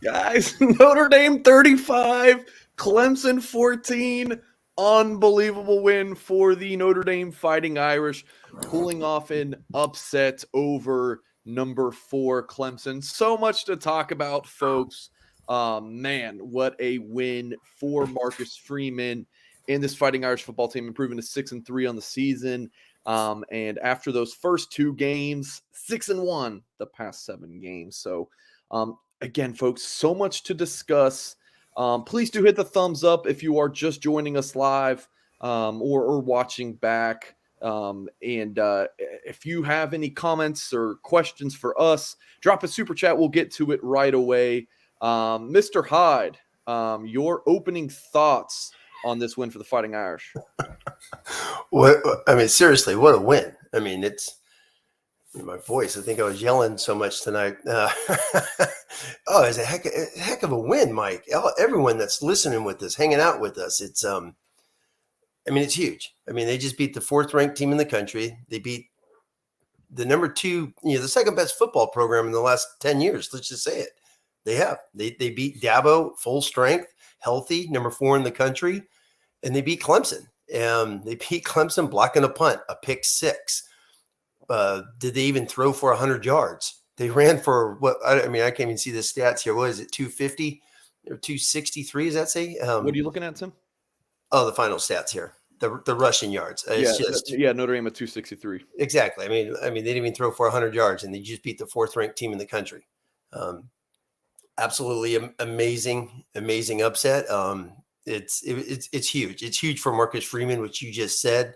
Guys, Notre Dame 35, Clemson 14. Unbelievable win for the Notre Dame Fighting Irish, pulling off an upset over number 4 Clemson. So much to talk about, folks. Man, what a win for Marcus Freeman in this Fighting Irish football team, improving to 6-3 on the season. And after those first 2 games, 6-1 the past 7 games. So, again, folks, so much to discuss. Please do hit the thumbs up if you are just joining us live or watching back. And if you have any comments or questions for us, drop a super chat. We'll get to it right away. Mr. Hyde, your opening thoughts on this win for the Fighting Irish? Seriously, what a win. It's my voice. I think I was yelling so much tonight. It's a heck of a win, Mike. Everyone that's listening with us, hanging out with us, it's huge. They just beat the 4th ranked team in the country. They beat the number 2, the second best football program in the last 10 years. Let's just say it. They beat Dabo, full strength, healthy, number 4 in the country, and they beat Clemson. They beat Clemson blocking a punt, a pick 6. Did they even throw for 100 yards? They ran for what? I can't even see the stats here. What is it? 250 or 263? Does that say? What are you looking at, Tim? Oh, the final stats here. The rushing yards. Notre Dame at 263. Exactly. They didn't even throw for 100 yards, and they just beat the 4th ranked team in the country. Absolutely amazing upset. It's huge. It's huge for Marcus Freeman, which you just said.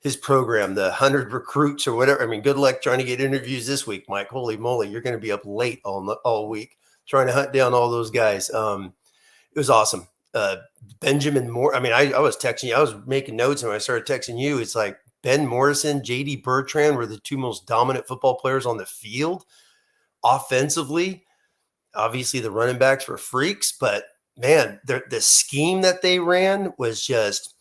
His program, the 100 recruits or whatever. Good luck trying to get interviews this week, Mike. Holy moly, you're going to be up late all week trying to hunt down all those guys. It was awesome. Benjamin Moore. I was texting you. I was making notes, and when I started texting you, it's like Ben Morrison, J.D. Bertrand were the 2 most dominant football players on the field. Offensively, obviously the running backs were freaks, but man, the scheme that they ran was just.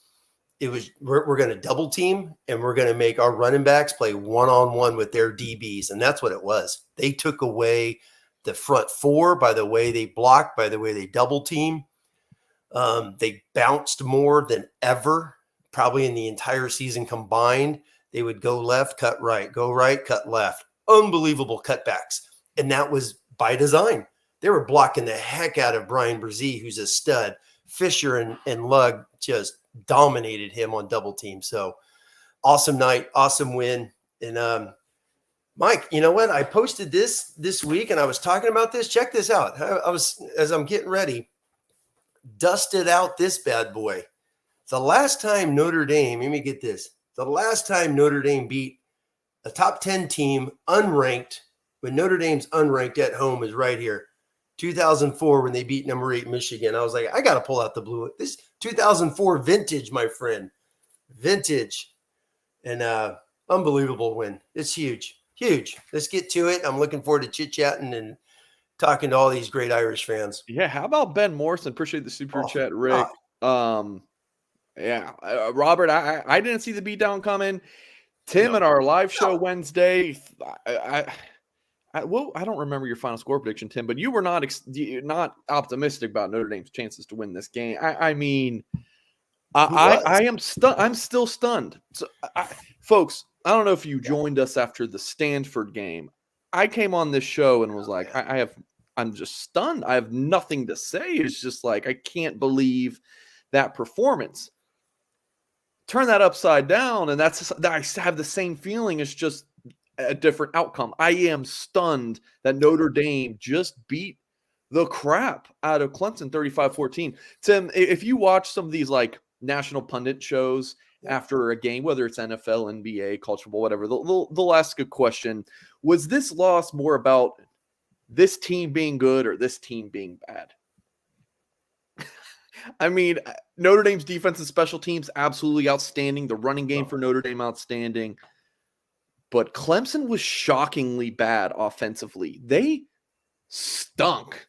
We're going to double team, and we're going to make our running backs play one-on-one with their DBs. And that's what it was. They took away the front 4 by the way they blocked, by the way they double team. They bounced more than ever, probably in the entire season combined. They would go left, cut right, go right, cut left. Unbelievable cutbacks. And that was by design. They were blocking the heck out of Brian Brzee, who's a stud. Fisher and Lugg just dominated him on double team. So awesome night, awesome win. And Mike, you know what? I posted this week, and I was talking about this. Check this out. I was, as I'm getting ready, dusted out this bad boy. The last time Notre Dame, let me get this. The last time Notre Dame beat a top 10 team unranked, when Notre Dame's unranked at home, is right here. 2004, when they beat number 8 Michigan. I was like, I got to pull out the blue. This 2004 vintage, my friend. Vintage. And unbelievable win. It's huge. Huge. Let's get to it. I'm looking forward to chit-chatting and talking to all these great Irish fans. Yeah, how about Ben Morrison? Appreciate the super chat, Rick. Robert, I didn't see the beatdown coming. Tim at our live show Wednesday, I don't remember your final score prediction, Tim, but you were not optimistic about Notre Dame's chances to win this game. I am stunned. I'm still stunned. So, folks, I don't know if you joined us after the Stanford game. I came on this show and was like, I'm just stunned. I have nothing to say. It's just like, I can't believe that performance. Turn that upside down, and I have the same feeling. It's just a different outcome. I am stunned that Notre Dame just beat the crap out of Clemson 35-14. Tim, if you watch some of these like national pundit shows after a game, whether it's NFL, NBA, college football, whatever, they'll ask a question. Was this loss more about this team being good or this team being bad? Notre Dame's defense and special teams, absolutely outstanding. The running game for Notre Dame, outstanding. But Clemson was shockingly bad offensively. They stunk.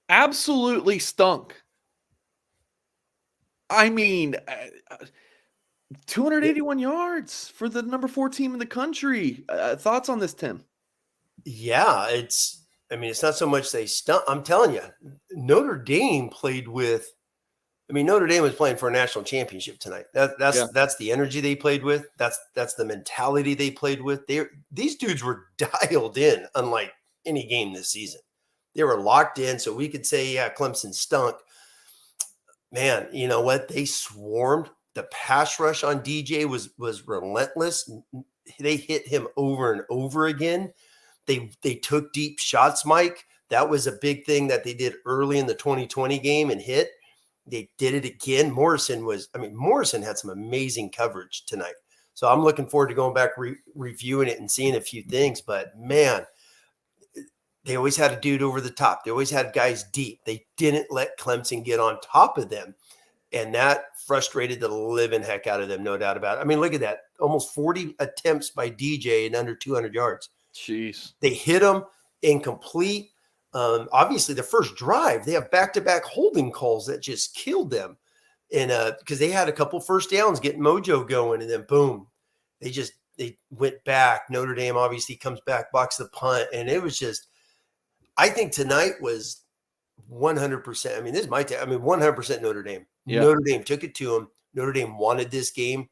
Absolutely stunk. 281 yards for the number 4 team in the country. Thoughts on this, Tim? Yeah, it's I mean, it's not so much they stunk. I'm telling you, Notre Dame played with. I mean, Notre Dame was playing for a national championship tonight. That's the energy they played with. That's the mentality they played with. These dudes were dialed in, unlike any game this season. They were locked in, so we could say, yeah, Clemson stunk. Man, you know what? They swarmed. The pass rush on DJ was relentless. They hit him over and over again. They took deep shots, Mike. That was a big thing that they did early in the 2020 game and hit. They did it again. Morrison had some amazing coverage tonight. So I'm looking forward to going back, reviewing it and seeing a few things. But man, they always had a dude over the top. They always had guys deep. They didn't let Clemson get on top of them. And that frustrated the living heck out of them, no doubt about it. I mean, look at that. Almost 40 attempts by DJ and under 200 yards. Jeez. They hit them incomplete. Obviously, the first drive, they have back-to-back holding calls that just killed them. And because they had a couple first downs getting mojo going, and then boom, they went back. Notre Dame obviously comes back, blocks the punt, and it was just, I think tonight was 100%. I mean, this is my take. I mean, 100% Notre Dame. Yeah. Notre Dame took it to them. Notre Dame wanted this game.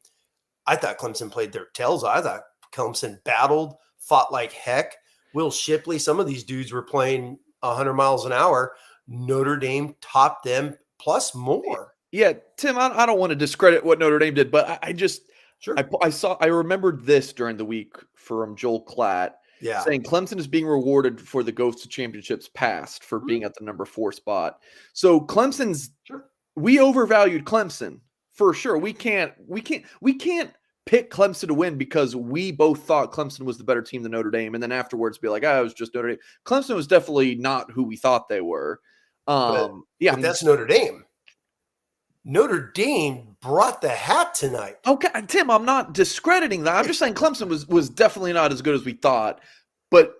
I thought Clemson played their tails off. I thought Clemson battled, fought like heck. Will Shipley, some of these dudes were playing 100 miles an hour. Notre Dame topped them plus more. Yeah, Tim, I don't want to discredit what Notre Dame did, but I just sure. I remembered this during the week from Joel Klatt saying Clemson is being rewarded for the Ghost of Championships past for being at the number 4 spot. So Clemson's we overvalued Clemson for sure. We can't pick Clemson to win because we both thought Clemson was the better team than Notre Dame, and then afterwards be like, it was just Notre Dame. Clemson was definitely not who we thought they were. But that's Notre Dame. Notre Dame brought the hat tonight. Okay, Tim, I'm not discrediting that. I'm just saying Clemson was definitely not as good as we thought, but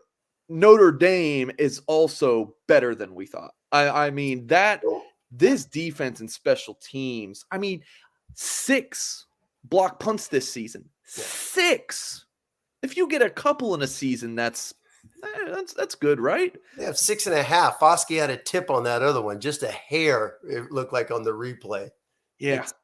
Notre Dame is also better than we thought. I mean, this defense and special teams, I mean, 6 block punts this season. 6. If you get a couple in a season, that's good, right? They have 6.5. Foskey had a tip on that other one, just a hair. It looked like on the replay. Yeah, it's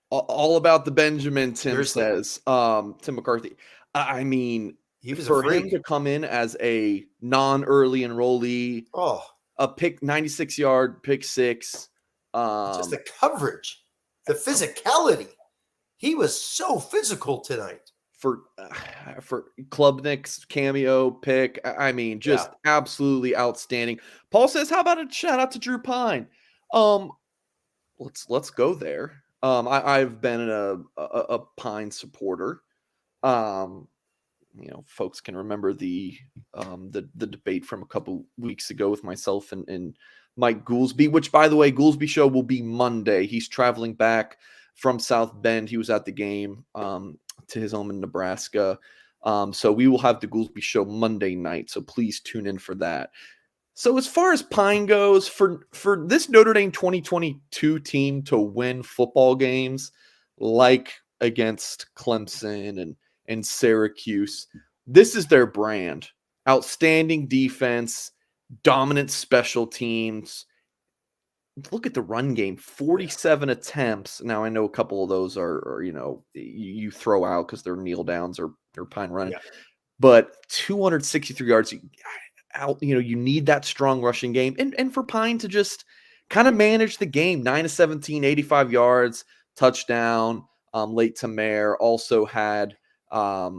all about the Benjamin. Tim says, Tim McCarthy. I mean, he was for him to come in as a non-early enrollee, a pick 96-yard pick 6, just the coverage, the physicality. He was so physical tonight. For Klubnik's cameo pick, I mean, just absolutely outstanding. Paul says, "How about a shout out to Drew Pine?" Let's go there. I've been a Pine supporter. Folks can remember the debate from a couple weeks ago with myself and Mike Goolsby, which, by the way, Goolsby show will be Monday. He's traveling back from South Bend. He was at the game to his home in Nebraska. So we will have the Goolsby show Monday night. So please tune in for that. So as far as Pine goes, for this Notre Dame 2022 team to win football games like against Clemson and Syracuse, this is their brand. Outstanding defense, dominant special teams. Look at the run game, 47 attempts. Now, I know a couple of those are you throw out because they're kneel downs or Pine running. Yeah. But 263 yards, you need that strong rushing game. And for Pine to just kind of manage the game, 9 of 17, 85 yards, touchdown. Late to Mare also had, a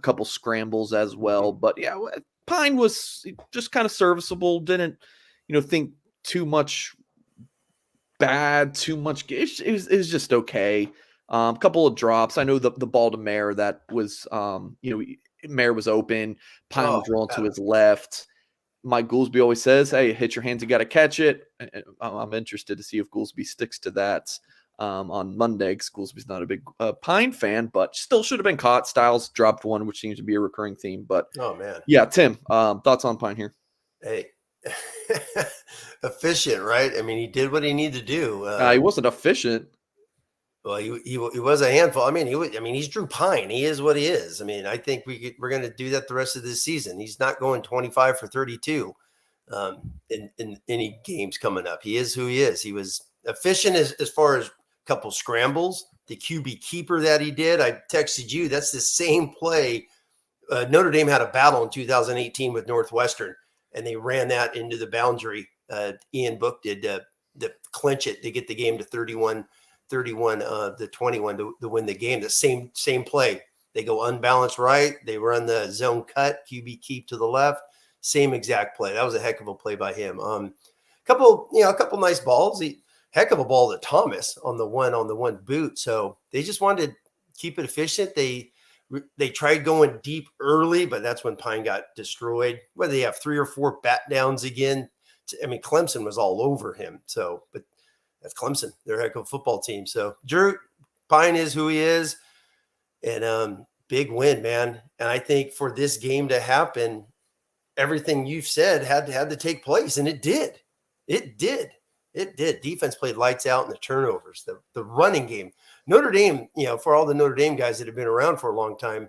couple scrambles as well. But, yeah, Pine was just kind of serviceable, didn't think too much bad, too much. It was just okay. A couple of drops. I know the ball to Mare that was, Mare was open. Pine was rolling to his left. Mike Goolsby always says, hey, hit your hands, you got to catch it. I'm interested to see if Goolsby sticks to that on Monday. Goolsby's not a big Pine fan, but still should have been caught. Styles dropped one, which seems to be a recurring theme. But, yeah, Tim, thoughts on Pine here? Hey. Efficient, right? I mean, he did what he needed to do. He wasn't efficient. Well, he was a handful. I mean, he's Drew Pine. He is what he is. I mean, I think we're going to do that the rest of this season. He's not going 25 for 32 in any games coming up. He is who he is. He was efficient as far as a couple scrambles. The QB keeper that he did, I texted you. That's the same play. Notre Dame had a battle in 2018 with Northwestern, and they ran that into the boundary. Ian Book did to clinch it to get the game to 31 the 21 to win the game. The same play. They go unbalanced right. They run the zone cut, QB keep to the left. Same exact play. That was a heck of a play by him. A couple nice balls. Heck of a ball to Thomas on the one boot. So they just wanted to keep it efficient. They tried going deep early, but that's when Pine got destroyed. Whether they have 3 or 4 bat downs again. I mean, Clemson was all over him. So, but that's Clemson. They're a heck of a football team. So Drew Pine is who he is, and big win, man. And I think for this game to happen, everything you've said had to take place, and it did. It did. Defense played lights out in the turnovers, the running game. Notre Dame, for all the Notre Dame guys that have been around for a long time,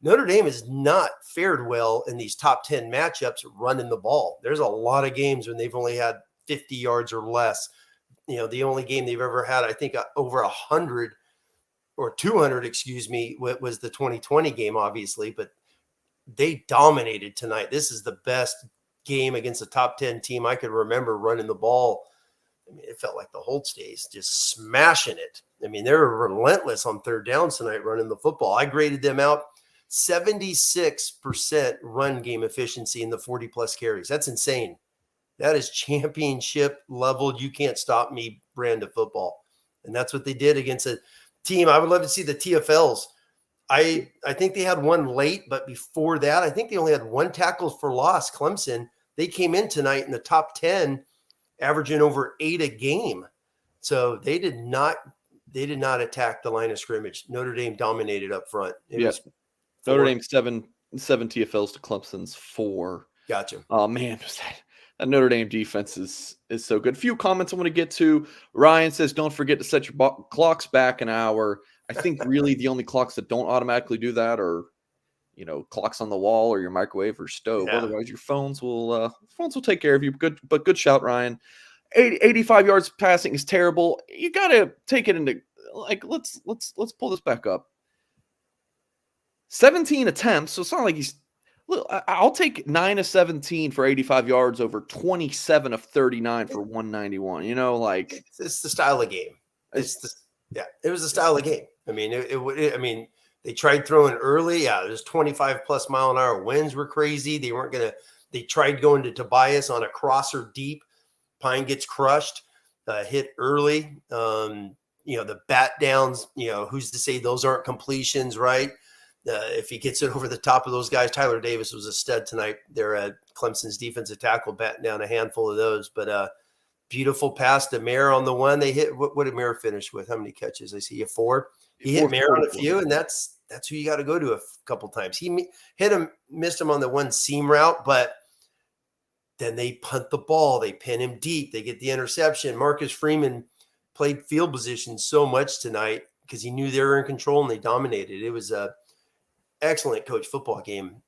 Notre Dame has not fared well in these top 10 matchups running the ball. There's a lot of games when they've only had 50 yards or less. The only game they've ever had, I think, over 100 or 200, was the 2020 game, obviously, but they dominated tonight. This is the best game against a top 10 team I could remember running the ball. I mean, it felt like the Holt Stays just smashing it. I mean, they were relentless on third downs tonight running the football. I graded them out 76% run game efficiency in the 40-plus carries. That's insane. That is championship level. You can't stop me brand of football. And that's what they did against a team. I would love to see the TFLs. I think they had one late, but before that, I think they only had 1 tackle for loss. Clemson, they came in tonight in the top 10, averaging over 8 a game. So they did not attack the line of scrimmage. Notre Dame dominated up front. Yes. Notre Dame 7 TFLs to Clemson's 4. Gotcha. Oh man, that Notre Dame defense is so good. A few comments I want to get to. Ryan says, don't forget to set your clocks back an hour. I think really the only clocks that don't automatically do that are, clocks on the wall or your microwave or stove. Yeah. Otherwise, your phones will take care of you. Good shout, Ryan. 85 yards passing is terrible. You got to take it into let's pull this back up. 17 attempts, so it's not like he's. I'll take 9 of 17 for 85 yards over 27 of 39 for 191. It's the style of game. It was the style of game. I mean, they tried throwing early. Yeah, there's 25+ mile an hour winds were crazy. They tried going to Tobias on a crosser deep. Pine gets crushed, hit early. The bat downs, who's to say those aren't completions, right? If he gets it over the top of those guys, Tyler Davis was a stud tonight. They're at Clemson's defensive tackle, batting down a handful of those. But beautiful pass to Mayer on the one. They hit. What did Mayer finish with? How many catches? I see a 4. He hit Mayer on a few, and that's who you got to go to a couple times. He hit him, missed him on the one seam route, but then they punt the ball. They pin him deep. They get the interception. Marcus Freeman played field position so much tonight because he knew they were in control and they dominated. It was a excellent coach football game.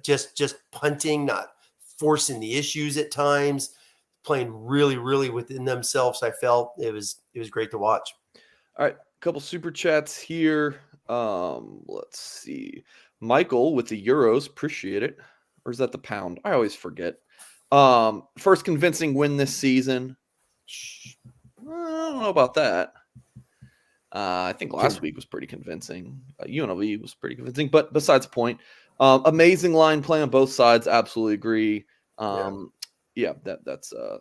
Just punting, not forcing the issues at times, playing really, really within themselves. I felt it was great to watch. All right, a couple super chats here. Let's see. Michael with the euros, appreciate it. Or is that the pound? I always forget. First convincing win this season. I don't know about that. I think last week was pretty convincing. UNLV was pretty convincing, but besides the point, amazing line play on both sides. Absolutely agree. That's a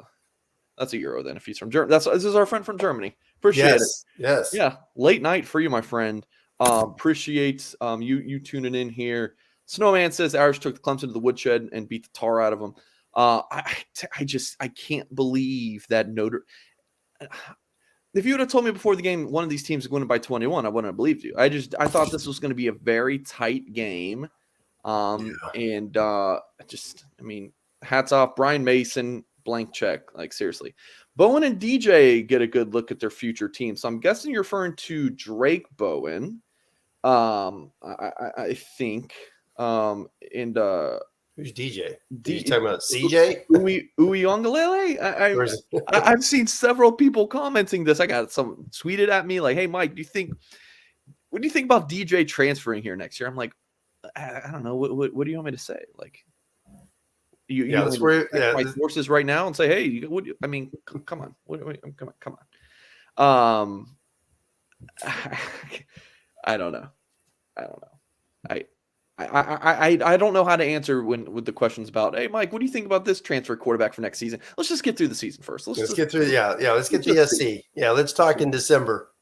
euro then. If he's from Germany, this is our friend from Germany. Appreciate it. Yes. Yeah. Late night for you, my friend. Appreciate you tuning in here. Snowman says Irish took the Clemson to the woodshed and beat the tar out of them. I can't believe that if you would have told me before the game one of these teams is winning by 21, I wouldn't have believed you. I thought this was going to be a very tight game. Hats off, Brian Mason, blank check. Like, seriously. Bowen and DJ get a good look at their future team. So I'm guessing you're referring to Drake Bowen. I think. And Who's DJ? Are you D, talking about CJ? Uyongalele? Or is it- I've seen several people commenting this. I got some tweeted at me like, "Hey, Mike, what do you think about DJ transferring here next year?" I'm like, I don't know. What do you want me to say? Like, you want that's me where to check my sources right now and say, "Hey, come on, come on." I don't know. I don't know how to answer with the questions about, hey, Mike, what do you think about this transfer quarterback for next season? Let's just get through the season first. Let's get through. Let's get the SC. Yeah, let's talk in December.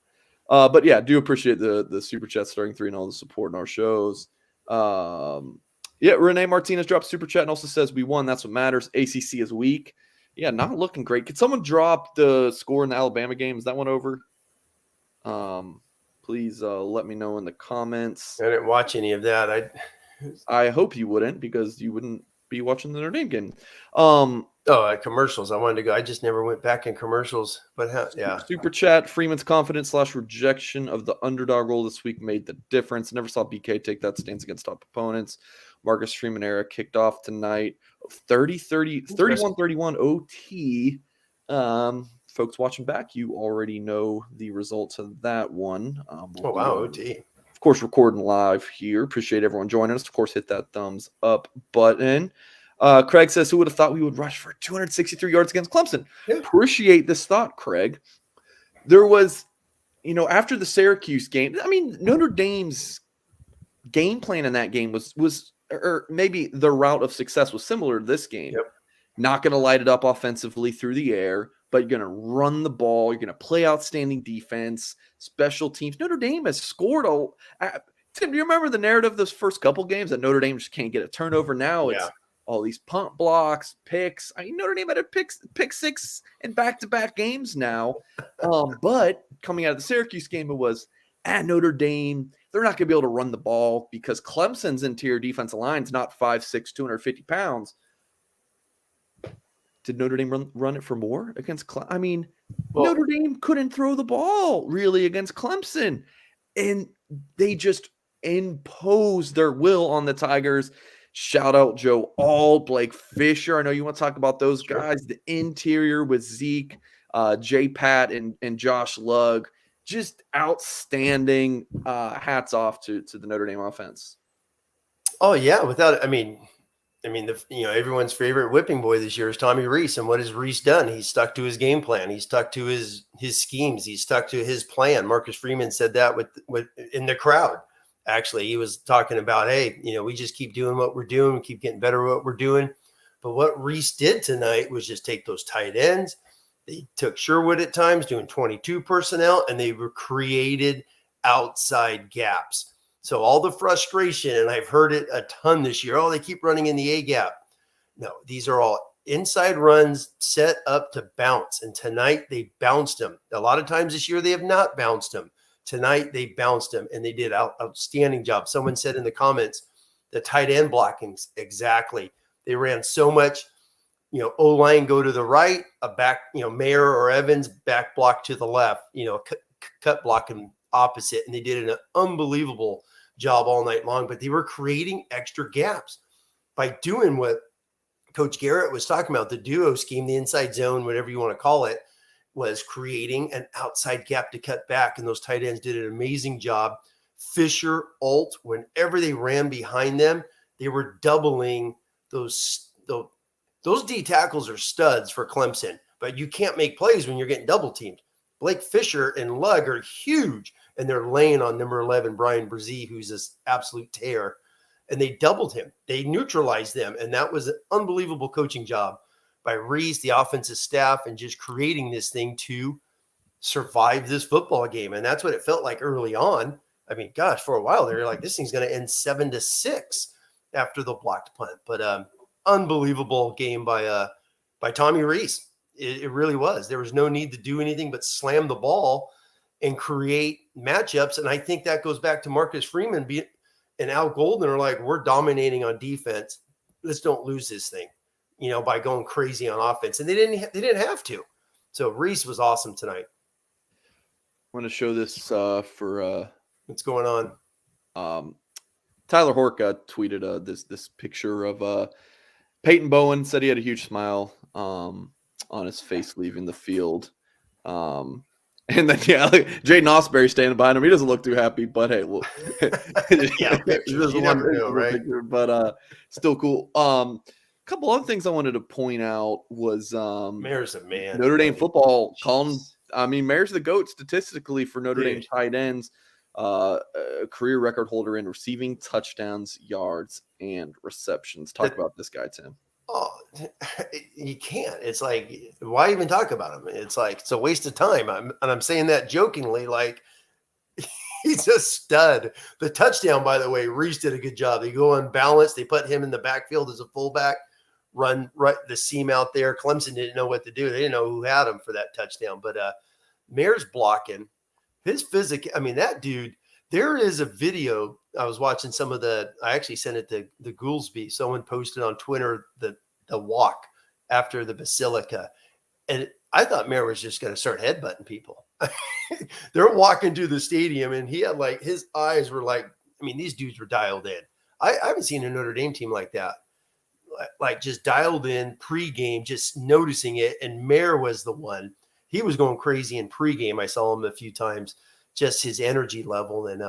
But yeah, do appreciate the super chat starting 3 and all the support in our shows. Yeah, Renee Martinez dropped super chat and also says we won. That's what matters. ACC is weak. Yeah, not looking great. Could someone drop the score in the Alabama game? Is that one over? Please let me know in the comments. I didn't watch any of that. I hope you wouldn't, because you wouldn't be watching the Notre Dame game. Commercials. I wanted to go. I just never went back in commercials. But yeah. Super chat. Freeman's confidence / rejection of the underdog role this week made the difference. Never saw BK take that stance against top opponents. Marcus Freeman era kicked off tonight. 31-31 OT. Folks watching back, you already know the results of that one. OT. Of course, recording live here. Appreciate everyone joining us. Of course, hit that thumbs up button. Craig says, who would have thought we would rush for 263 yards against Clemson? Yeah. Appreciate this thought, Craig. There was, after the Syracuse game, Notre Dame's game plan in that game was or maybe the route of success was similar to this game. Yep. Not going to light it up offensively through the air, but you're going to run the ball. You're going to play outstanding defense, special teams. Notre Dame has scored Tim, do you remember the narrative those first couple games that Notre Dame just can't get a turnover? Now it's all these punt blocks, picks. Notre Dame had a pick 6 in back-to-back games now. But coming out of the Syracuse game, it was at Notre Dame. They're not going to be able to run the ball because Clemson's interior defensive line is not 5'6", 250 pounds. Did Notre Dame run it for more against Clemson? Notre Dame couldn't throw the ball really against Clemson. And they just imposed their will on the Tigers. Shout out Joe Alt, Blake Fisher. I know you want to talk about those guys. The interior with Zeke, J. Pat, and Josh Lugg. Just outstanding. Hats off to the Notre Dame offense. Oh yeah, everyone's favorite whipping boy this year is Tommy Rees. And what has Rees done? He's stuck to his game plan. He's stuck to his schemes. He's stuck to his plan. Marcus Freeman said that with in the crowd. Actually, he was talking about, hey, we just keep doing what we're doing. We keep getting better at what we're doing. But what Rees did tonight was just take those tight ends. They took Sherwood at times doing 22 personnel, and they were created outside gaps. So all the frustration, and I've heard it a ton this year, they keep running in the A gap. No, these are all inside runs set up to bounce. And tonight they bounced them. A lot of times this year they have not bounced them. Tonight they bounced them, and they did outstanding job. Someone said in the comments, the tight end blocking, exactly. They ran so much, O-line go to the right, a back, Mayer or Evans back block to the left, cut blocking opposite. And they did an unbelievable job all night long, but they were creating extra gaps by doing what Coach Garrett was talking about, the duo scheme, the inside zone, whatever you want to call it, was creating an outside gap to cut back. And those tight ends did an amazing job. Fisher, Alt, whenever they ran behind them, they were doubling those D tackles are studs for Clemson, but you can't make plays when you're getting double teamed. Blake Fisher and Lugg are huge, and they're laying on number 11, Brian Brzee, who's this absolute tear. And they doubled him. They neutralized them, and that was an unbelievable coaching job by Rees, the offensive staff, and just creating this thing to survive this football game. And that's what it felt like early on. For a while, they were like, this thing's going to end 7-6 after the blocked punt. But unbelievable game by Tommy Rees. It really was. There was no need to do anything but slam the ball and create matchups. And I think that goes back to Marcus Freeman and Al Golden are like, we're dominating on defense. Let's don't lose this thing, by going crazy on offense. And they didn't have to. So Reese was awesome tonight. I want to show this for what's going on. Tyler Horka tweeted this picture of Peyton Bowen. Said he had a huge smile on his face leaving the field. And then Jaden Osbury standing behind him. He doesn't look too happy, but hey, well, pictures. You never know, right? Picture, but still cool. Couple other things I wanted to point out was Mayor's a man. Notre Dame football calling. I mean, Mayor's the GOAT statistically for Notre Dame tight ends. A career record holder in receiving, touchdowns, yards, and receptions. Talk about this guy, Tim. Oh, you can't. It's like, why even talk about him? It's like, it's a waste of time. I'm saying that jokingly, like, he's a stud. The touchdown, by the way, Reese did a good job. They go unbalanced. They put him in the backfield as a fullback, run right the seam out there. Clemson didn't know what to do. They didn't know who had him for that touchdown. But Mayor's blocking. His physical, I mean, that dude, there is a video. I was watching I actually sent it to the Goolsby. Someone posted on Twitter the walk after the Basilica. And I thought Mayor was just going to start headbutting people. They're walking to the stadium and he had like, his eyes were like, I mean, these dudes were dialed in. I haven't seen a Notre Dame team like that. Like just dialed in pregame, just noticing it. And Mayor was the one. He was going crazy in pregame. I saw him a few times, just his energy level. And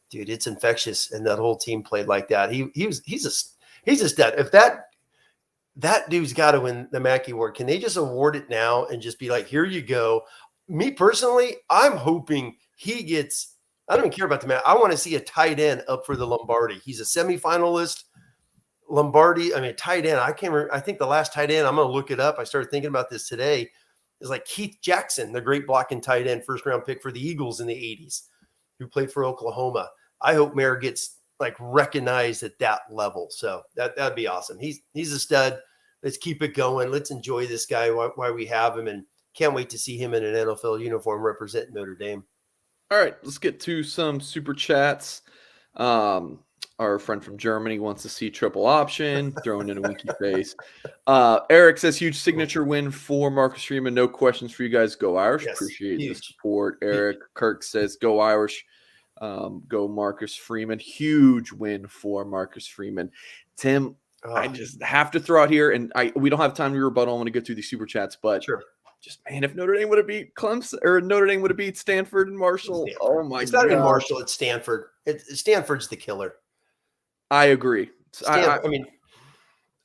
dude, it's infectious. And that whole team played like that. He's a stud. If that dude's got to win the Mackey Award, can they just award it now and just be like, here you go? Me personally, I'm hoping he gets, I don't even care about the man. I want to see a tight end up for the Lombardi. He's a semifinalist. Lombardi, I mean, tight end. I can't remember. I think the last tight end, I'm going to look it up. I started thinking about this today. Is like Keith Jackson, the great blocking tight end, first round pick for the Eagles in the 80s, who played for Oklahoma. I hope Mayer gets like recognized at that level. So that'd be awesome. He's a stud. Let's keep it going. Let's enjoy this guy while we have him, and can't wait to see him in an NFL uniform representing Notre Dame. All right, let's get to some super chats. Our friend from Germany wants to see triple option, throwing in a winky face. Eric says, huge signature win for Marcus Freeman. No questions for you guys. Go Irish. Yes, appreciate the support. Eric Kirk says, go Irish. Go Marcus Freeman. Huge win for Marcus Freeman. Tim, I just have to throw out here, and we don't have time to rebuttal. I want to go through these super chats, but sure. Just, man, if Notre Dame would have beat Clemson, or Notre Dame would have beat Stanford and Marshall, oh my God. It's not even Marshall, it's Stanford. Stanford's the killer. I agree. I mean,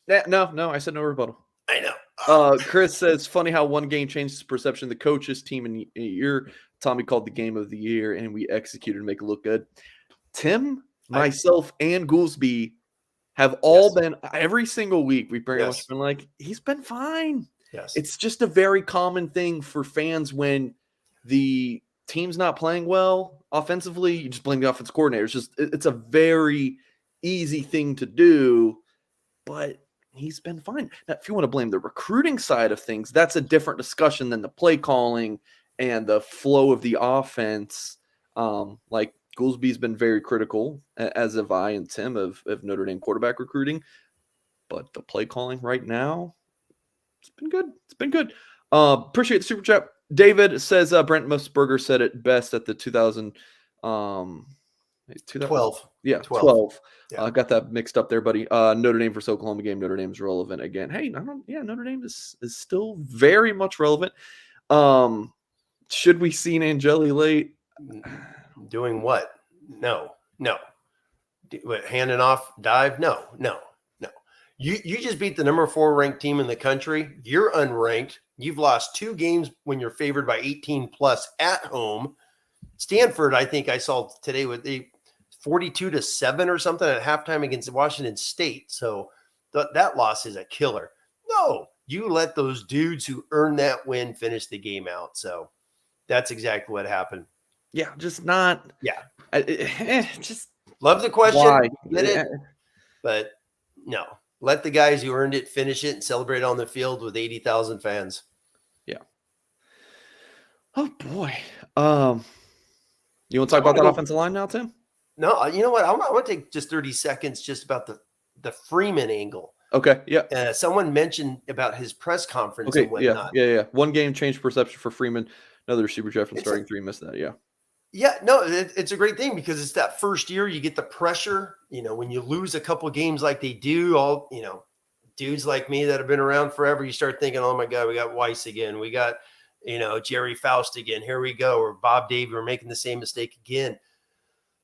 no, I said no rebuttal. I know. Chris says, funny how one game changes the perception of the coaches, team in a year. Tommy called the game of the year, and we executed to make it look good. Tim, myself, and Goolsby have all been, every single week, we've pretty much been like, he's been fine. Yes. It's just a very common thing for fans when the team's not playing well offensively. You just blame the offensive coordinator. It's a very easy thing to do, but he's been fine. Now, if you want to blame the recruiting side of things, that's a different discussion than the play calling and the flow of the offense. Like Goolsby's been very critical, as have I and Tim, of Notre Dame quarterback recruiting. But the play calling right now, it's been good. It's been good. Appreciate the super chat. David says Brent Musburger said it best at the 2012. Yeah, 12. Yeah. Got that mixed up there, buddy. Notre Dame versus Oklahoma game. Notre Dame's relevant again. Hey, Notre Dame is still very much relevant. Should we see Angeli late? Doing what? No. What, handing off dive? No. You just beat the number 4 ranked team in the country. You're unranked. You've lost 2 games when you're favored by 18 plus at home. Stanford, I think I saw today with the 42-7 or something at halftime against Washington State. So that loss is a killer. No, you let those dudes who earned that win finish the game out. So that's exactly what happened. Yeah, just not. Yeah. Just love the question. Why? Get it? But no. Let the guys who earned it finish it and celebrate on the field with 80,000 fans. Yeah. Oh, boy. You want to talk about that offensive line now, Tim? No, you know what? I want to take just 30 seconds just about the Freeman angle. Okay. Yeah. Someone mentioned about his press conference Okay. and Yeah. whatnot. Yeah. One game changed perception for Freeman. Another receiver Jeff from It's starting 3 missed that. Yeah. Yeah, no, it's a great thing because it's that first year you get the pressure. When you lose a couple of games like they do, dudes like me that have been around forever, you start thinking, oh my God, we got Weiss again. We got, Jerry Faust again. Here we go. Or Bob Davey, we're making the same mistake again.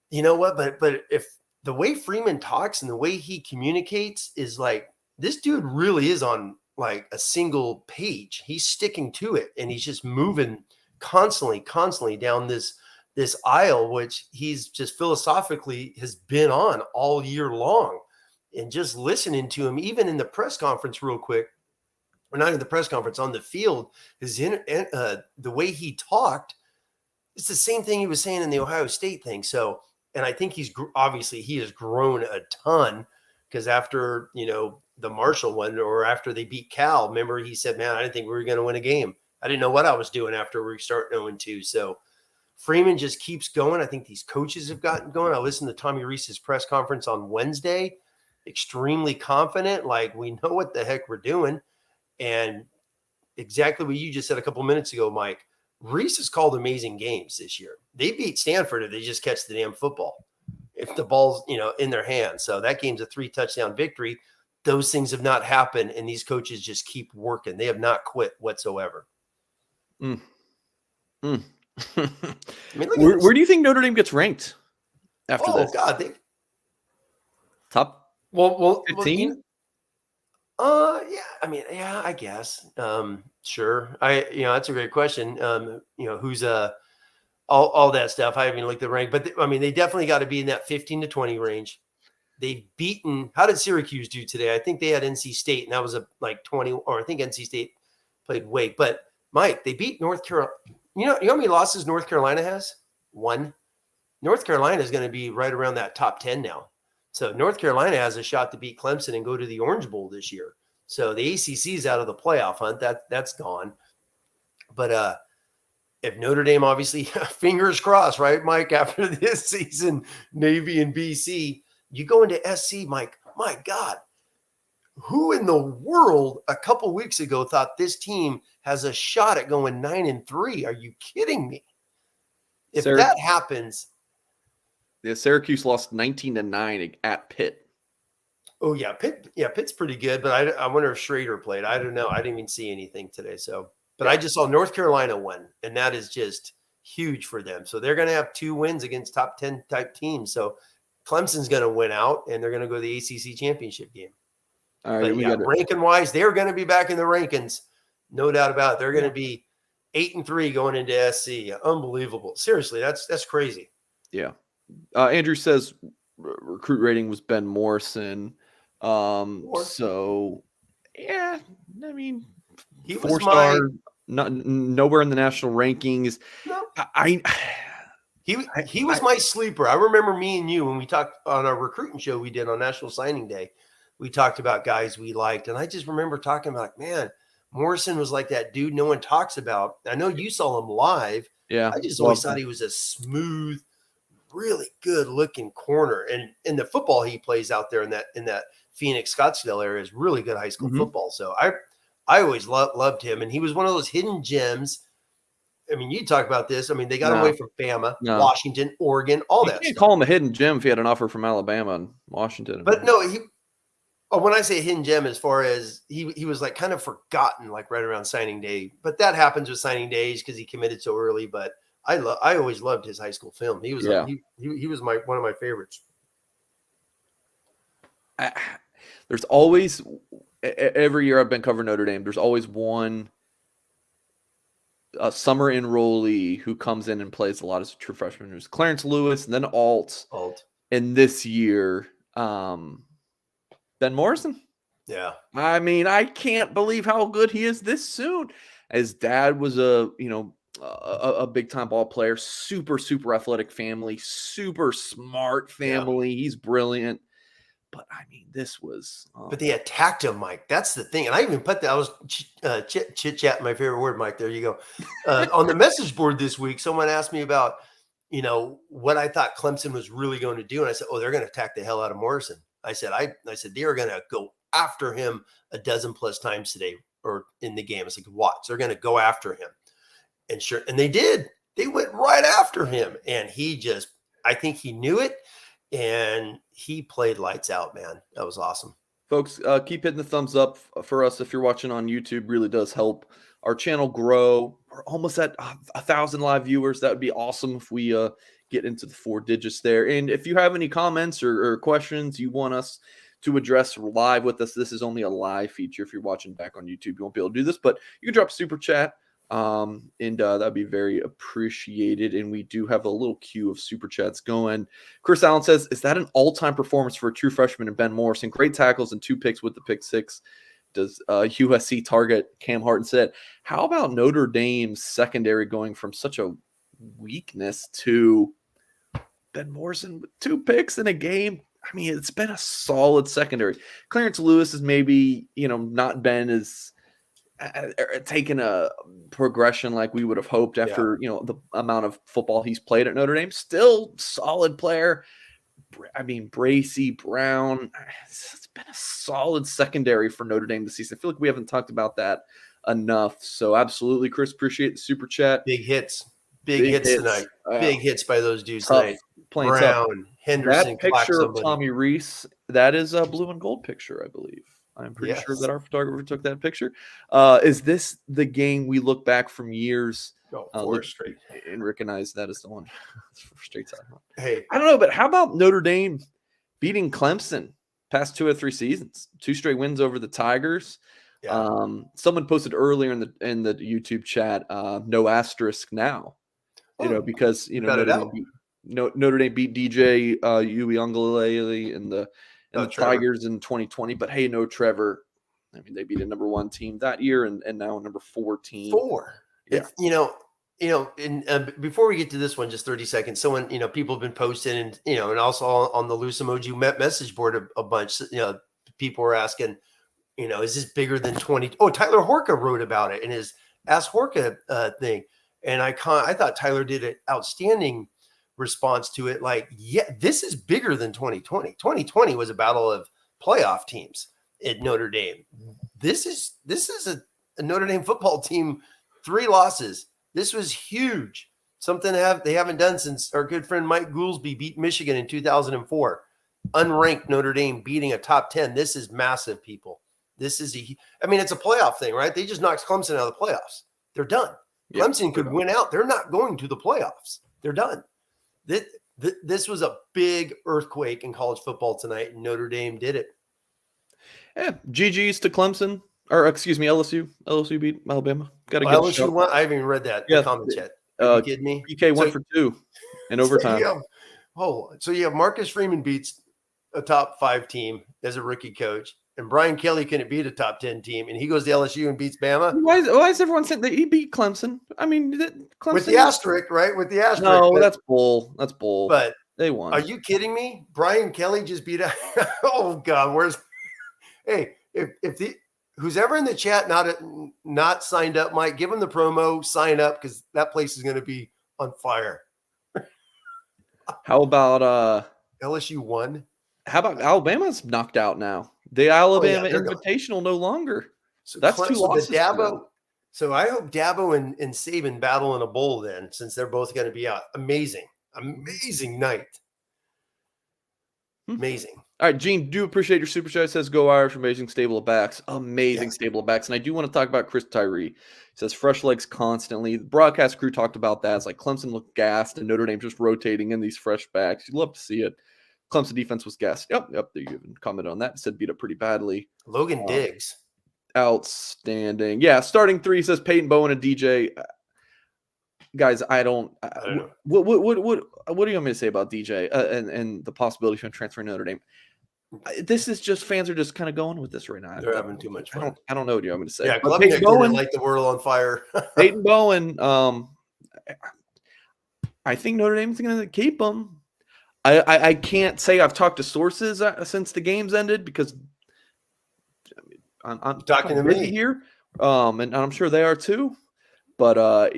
You know what? But if the way Freeman talks and the way he communicates is like, this dude really is on like a single page. He's sticking to it and he's just moving constantly down this aisle, which he's just philosophically has been on all year long. And just listening to him, even in the press conference real quick, or not in the press conference, on the field, the way he talked, it's the same thing he was saying in the Ohio State thing. So, and I think he has grown a ton because after, the Marshall one, or after they beat Cal, remember he said, man, I didn't think we were going to win a game. I didn't know what I was doing after we started 0-2. So Freeman just keeps going. I think these coaches have gotten going. I listened to Tommy Rees's press conference on Wednesday, extremely confident, like we know what the heck we're doing. And exactly what you just said a couple minutes ago, Mike, Reese has called amazing games this year. They beat Stanford if they just catch the damn football, if the ball's, in their hands. So that game's a 3-touchdown victory. Those things have not happened, and these coaches just keep working. They have not quit whatsoever. Mm. I mean, where do you think Notre Dame gets ranked after this? Oh God, top well 15? Yeah, I mean, yeah, I guess. Sure. That's a great question. Who's all that stuff. I haven't looked at the rank, but they definitely got to be in that 15 to 20 range. They've beaten. How did Syracuse do today? I think they had NC State, and that was a like 20. Or I think NC State played Wake. But Mike, they beat North Carolina. You know how many losses North Carolina has? 1. North Carolina is going to be right around that top 10 now. So North Carolina has a shot to beat Clemson and go to the Orange Bowl this year. So the ACC is out of the playoff hunt. That's gone. But if Notre Dame, obviously, fingers crossed, right, Mike, after this season, Navy and BC, you go into SC, Mike, my God, who in the world a couple weeks ago thought this team has a shot at going 9-3? Are you kidding me? If that happens. Yeah, Syracuse lost 19-9 at Pitt. Oh, yeah. Pitt's pretty good, but I wonder if Schrader played. I don't know. I didn't even see anything today. But I just saw North Carolina win, and that is just huge for them. So they're going to have 2 wins against top 10 type teams. So Clemson's going to win out, and they're going to go to the ACC championship game. All right, ranking-wise, they're going to be back in the rankings. No doubt about it. They're going to be 8-3 going into SC. Unbelievable. Seriously, that's crazy. Yeah. Andrew says recruit rating was Ben Morrison. So, yeah, I mean, he 4-star, nowhere in the national rankings. No. He was my sleeper. I remember me and you, when we talked on our recruiting show we did on National Signing Day, we talked about guys we liked. And I just remember talking about, man, Morrison was like that dude no one talks about. I know you saw him live. Yeah. I just always thought he was a smooth, really good looking corner. And in the football he plays out there in that Phoenix Scottsdale area is really good high school football. So I always loved him. And he was one of those hidden gems. I mean, you talk about this. I mean, they got him away from Bama, Washington, Oregon, all that. You can't call him a hidden gem if he had an offer from Alabama and Washington. But no, when I say hidden gem, as far as he was like kind of forgotten, like right around signing day. But that happens with signing days because he committed so early. But I always loved his high school film. He was he was one of my favorites. There's always, every year I've been covering Notre Dame, there's always one summer enrollee who comes in and plays a lot as a true freshman. There's Clarence Lewis and then Alt. And this year, Ben Morrison. Yeah. I mean, I can't believe how good he is this soon. His dad was a big time ball player, super athletic family, super smart family. Yeah. He's brilliant. But I mean, this was. But they attacked him, Mike. That's the thing. And I even put that. I was chit-chat, my favorite word, Mike. There you go. On the message board this week, someone asked me about, what I thought Clemson was really going to do. And I said, they're going to attack the hell out of Morrison. I said, they are going to go after him a dozen plus times today or in the game. It's like, watch, they're going to go after him. And sure, and they did. They went right after him. And I think he knew it. And he played lights out, man. That was awesome. Folks, keep hitting the thumbs up for us if you're watching on YouTube. Really does help our channel grow. We're almost at 1,000 live viewers. That would be awesome if we get into the 4 digits there. And if you have any comments or questions you want us to address live with us, this is only a live feature. If you're watching back on YouTube, you won't be able to do this, but you can drop a super chat. And that'd be very appreciated. And we do have a little queue of super chats going. Chris Allen says, is that an all-time performance for a true freshman in Ben Morrison? Great tackles and 2 picks with the pick 6. Does USC target Cam Hart and said, how about Notre Dame's secondary going from such a weakness to Ben Morrison with 2 picks in a game? I mean, it's been a solid secondary. Clarence Lewis is maybe, not been as taken a progression like we would have hoped after, the amount of football he's played at Notre Dame. Still solid player. I mean, Bracy, Brown, it's been a solid secondary for Notre Dame this season. I feel like we haven't talked about that enough. So absolutely, Chris, appreciate the super chat. Big hits tonight. Big hits by those dudes tough, tonight. Brown, tough. Henderson, that picture of Tommy Reese, that is a blue and gold picture, I believe. I'm pretty sure that our photographer took that picture. Is this the game we look back from years? 4 straight. And recognize that as the one. 4 straight time. Hey, I don't know, but how about Notre Dame beating Clemson past 2 or 3 seasons? 2 straight wins over the Tigers. Yeah. Someone posted earlier in the YouTube chat, no asterisk now. Because Notre Dame beat DJ Uiagalelei in the Tigers in 2020, but hey, no Trevor. I mean, they beat a number 1 team that year and now a number 4 team. 4. Yeah. And before we get to this one, just 30 seconds. Someone, people have been posting and also on the Loose Emoji message board a bunch. People were asking, is this bigger than 20? Oh, Tyler Horka wrote about it in his Ask Horka thing, and I thought Tyler did an outstanding response to it. Like, yeah, this is bigger than 2020. 2020 was a battle of playoff teams at Notre Dame. This is a Notre Dame football team, 3 losses. This was huge. Something they haven't done since our good friend Mike Goolsby beat Michigan in 2004. Unranked Notre Dame beating a top 10. This is massive, people. This is it's a playoff thing, right? They just knocked Clemson out of the playoffs. They're done. Yeah, Clemson could win out. They're not going to the playoffs. They're done. This was a big earthquake in college football tonight, and Notre Dame did it. Yeah, GG's to Clemson. Or, excuse me, LSU. LSU beat Alabama. Got to get LSU won. I haven't even read that. Yeah, comment yet. Are you kidding me? BK went for 2 in overtime. So you have Marcus Freeman beats a top 5 team as a rookie coach, and Brian Kelly couldn't beat a top 10 team, and he goes to LSU and beats Bama. Why is everyone saying that he beat Clemson? I mean, Clemson with the asterisk, right? With the asterisk. No, that's bull. That's bull. But they won. Are you kidding me? Brian Kelly just beat a oh God, who's ever in the chat not signed up, Mike, give them the promo, sign up, because that place is going to be on fire. How about LSU won? How about Alabama's knocked out now? The Alabama Invitational no longer. So that's 2 losses. So I hope Dabo and Saban battle in a bowl then, since they're both going to be out. Amazing night. Amazing. All right, Gene, do appreciate your super chat. It says, go Irish, amazing stable of backs. Amazing stable of backs. And I do want to talk about Chris Tyree. He says, fresh legs constantly. The broadcast crew talked about that. It's like Clemson looked gassed and Notre Dame just rotating in these fresh backs. You'd love to see it. Clemson defense was gassed. Yep. You even commented on that. Said beat up pretty badly. Logan Diggs. Outstanding. Yeah, starting 3 says Peyton Bowen and DJ. Guys, I don't know. What do you want me to say about DJ and the possibility of him transferring to Notre Dame? This is just fans are just kind of going with this right now. They're having too much fun. I don't know what I'm going to say. Yeah, Peyton Bowen light the world on fire. Peyton Bowen, I think Notre Dame's going to keep him. I can't say I've talked to sources since the games ended because I'm talking to me here, and I'm sure they are too. But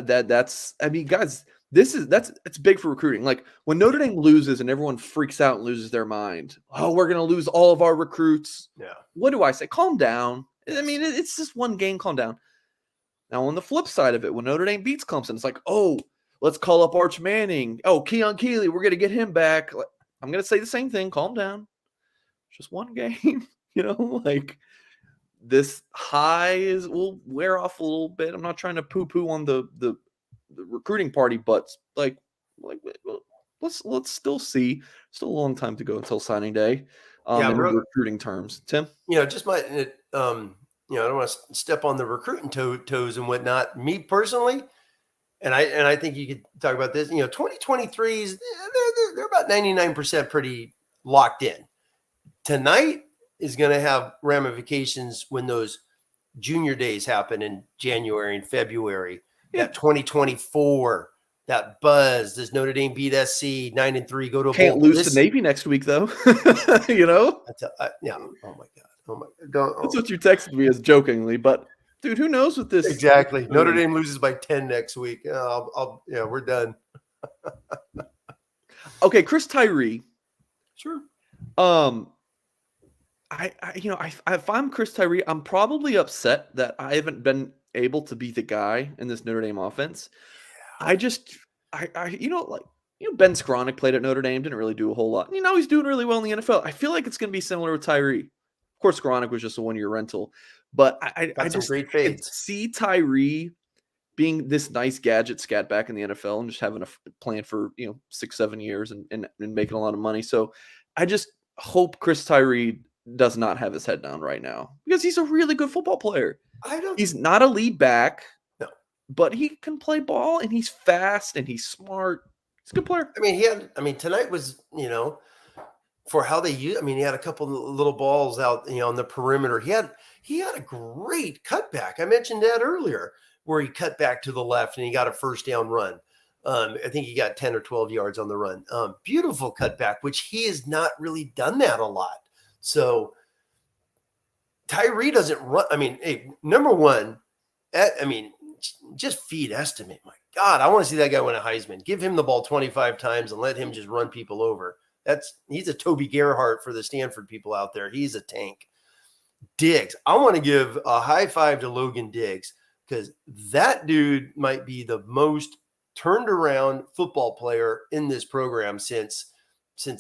that's. I mean, guys, It's big for recruiting. Like when Notre Dame loses and everyone freaks out and loses their mind. Oh, we're gonna lose all of our recruits. Yeah. What do I say? Calm down. Yes. I mean, it's just one game. Calm down. Now on the flip side of it, when Notre Dame beats Clemson, it's like, oh, let's call up Arch Manning. Oh, Keon Keeley, we're gonna get him back. I'm gonna say the same thing. Calm down. Just one game. Like this high will wear off a little bit. I'm not trying to poo-poo on the recruiting party, but like let's still see. Still a long time to go until signing day. In recruiting terms, Tim. Just my I don't want to step on the recruiting toes and whatnot. Me personally, and I think you could talk about this. 2023s they're about 99% pretty locked in. Tonight is going to have ramifications when those junior days happen in January and February. Yeah. That 2024, that buzz. Does Notre Dame beat SC 9-3? Go to a can't bowl. lose to Navy next week though. Yeah. Oh my God. That's what you texted me as jokingly, but dude, who knows what this exactly? Notre Dame loses by 10 next week. We're done. Okay, Chris Tyree. Sure. If I'm Chris Tyree, I'm probably upset that I haven't been able to be the guy in this Notre Dame offense. Yeah. Ben Skronik played at Notre Dame, didn't really do a whole lot. He's doing really well in the NFL. I feel like it's going to be similar with Tyree. Of course, Skronik was just a one-year rental, but I just see Tyree being this nice gadget scat back in the NFL and just having a plan for 6-7 years and making a lot of money. So I just hope Chris Tyree does not have his head down right now because he's a really good football player. He's not a lead back, no, but he can play ball and he's fast and he's smart. He's a good player. Tonight was, for how they use. He had a couple of little balls out, on the perimeter. He had a great cutback. I mentioned that earlier, where he cut back to the left and he got a first down run. I think he got 10 or 12 yards on the run. Beautiful cutback, which he has not really done that a lot. So Tyree doesn't run. Number one, just feed estimate. My God, I want to see that guy win a Heisman. Give him the ball 25 times and let him just run people over. He's a Toby Gerhart for the Stanford people out there. He's a tank. Diggs, I want to give a high five to Logan Diggs because that dude might be the most turned around football player in this program since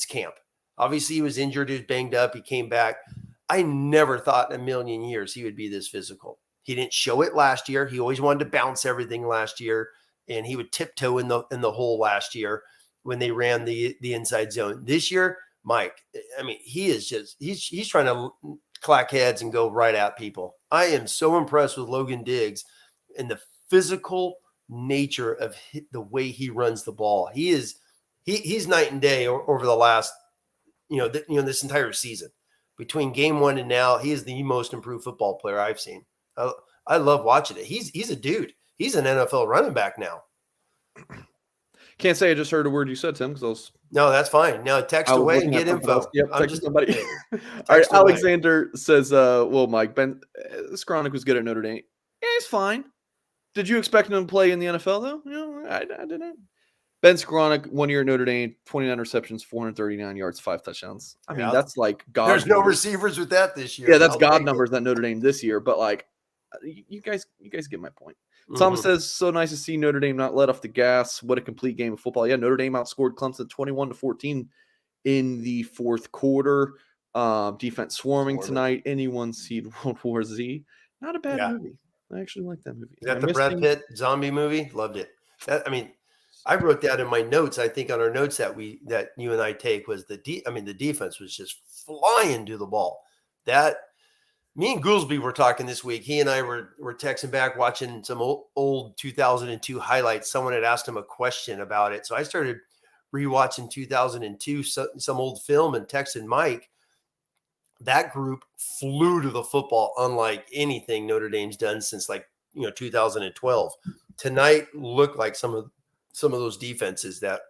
camp. Obviously, he was injured, he was banged up, he came back. I never thought in a million years he would be this physical. He didn't show it last year. He always wanted to bounce everything last year, and he would tiptoe in the hole last year when they ran the inside zone. This year, Mike, he is he's trying to clack heads and go right at people. I am so impressed with Logan Diggs and the physical nature of the way he runs the ball. He's night and day over the last, this entire season. Between game one and now, he is the most improved football player I've seen. I love watching it. He's a dude. He's an NFL running back now. Can't say I just heard a word you said, Tim. No, that's fine. Now text away and get info. Yep, text somebody. All right, Alexander says, well, Mike, Ben Skronik was good at Notre Dame. Yeah, he's fine. Did you expect him to play in the NFL, though? No, I didn't. Ben Skronik, 1 year at Notre Dame, 29 receptions, 439 yards, 5 touchdowns. That's like God. There's no receivers with that this year. Yeah, that's God numbers at Notre Dame this year. But like, you guys get my point. Tom says, so nice to see Notre Dame not let off the gas. What a complete game of football. Yeah, Notre Dame outscored Clemson 21-14 in the fourth quarter. Defense swarming tonight. Anyone seen World War Z? Not a bad movie. I actually like that movie. Is that the Brad Pitt zombie movie? Loved it. I wrote that in my notes. I think on our notes that you and I take was the defense was just flying to the ball. That me and Goolsby were talking this week. He and I were texting back, watching some old 2002 highlights. Someone had asked him a question about it, so I started rewatching 2002 some old film and texted Mike. That group flew to the football unlike anything Notre Dame's done since 2012. Tonight looked like some of those defenses that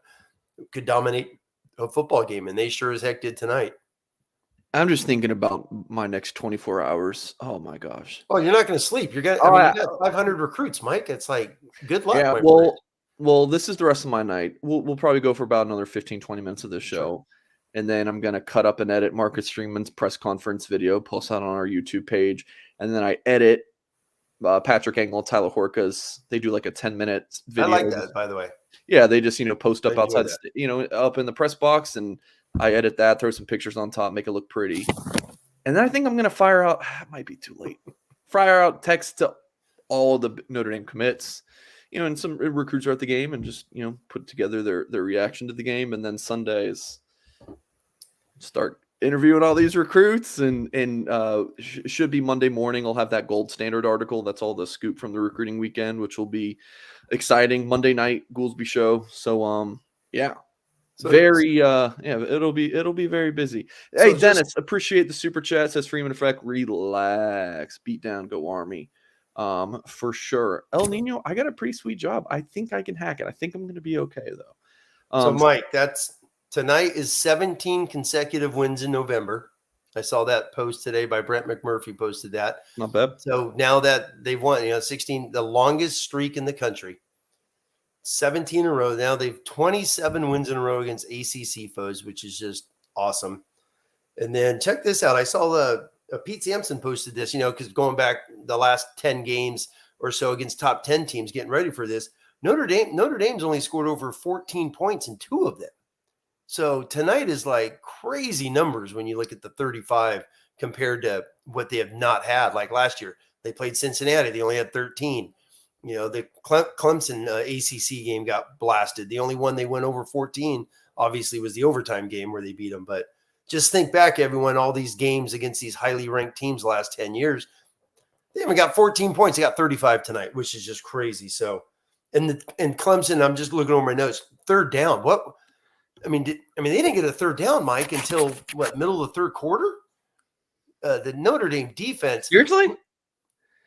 could dominate a football game, and they sure as heck did tonight. I'm just thinking about my next 24 hours. Oh my gosh. Oh, you're not going to sleep. You're going. You got 500 recruits, Mike. It's like good luck. Yeah. Well, Well, this is the rest of my night. We'll probably go for about another 15, 20 minutes of this show. Sure. And then I'm going to cut up and edit Marcus Freeman's press conference video, post that on our YouTube page. And then I edit Patrick Engel, Tyler Horka's. They do like a 10-minute video. I like that, by the way. Yeah, they just, post up I enjoy outside, that. up in the press box. And I edit that, throw some pictures on top, make it look pretty. And then I think I'm going to fire out, it might be too late, fire out text to all the Notre Dame commits. And some recruits are at the game and just, put together their reaction to the game. And then Sundays start interviewing all these recruits and should be Monday morning. I'll have that gold standard article. That's all the scoop from the recruiting weekend, which will be exciting. Monday night Goolsby show. So, yeah. So it'll be very busy. Hey, Dennis, appreciate the super chat. Says Freeman Effect, relax, beat down, go Army. For sure. El Nino, I got a pretty sweet job. I think I can hack it. I think I'm going to be okay though. So Mike, tonight is 17 consecutive wins in November. I saw that post today by Brent McMurphy posted that. Not bad. So now that they've won, 16, the longest streak in the country, 17 in a row. Now they've 27 wins in a row against ACC foes, which is just awesome. And then check this out. I saw Pete Sampson posted this, because going back the last 10 games or so against top 10 teams getting ready for this, Notre Dame's only scored over 14 points in 2 of them. So tonight is like crazy numbers when you look at the 35 compared to what they have not had. Like last year, they played Cincinnati. They only had 13. The Clemson ACC game got blasted. The only one they went over 14, obviously, was the overtime game where they beat them. But just think back, everyone, all these games against these highly ranked teams the last 10 years, they haven't got 14 points. They got 35 tonight, which is just crazy. So, and Clemson, I'm just looking over my notes. Third down. They didn't get a third down, Mike, until middle of the third quarter? The Notre Dame defense. Seriously?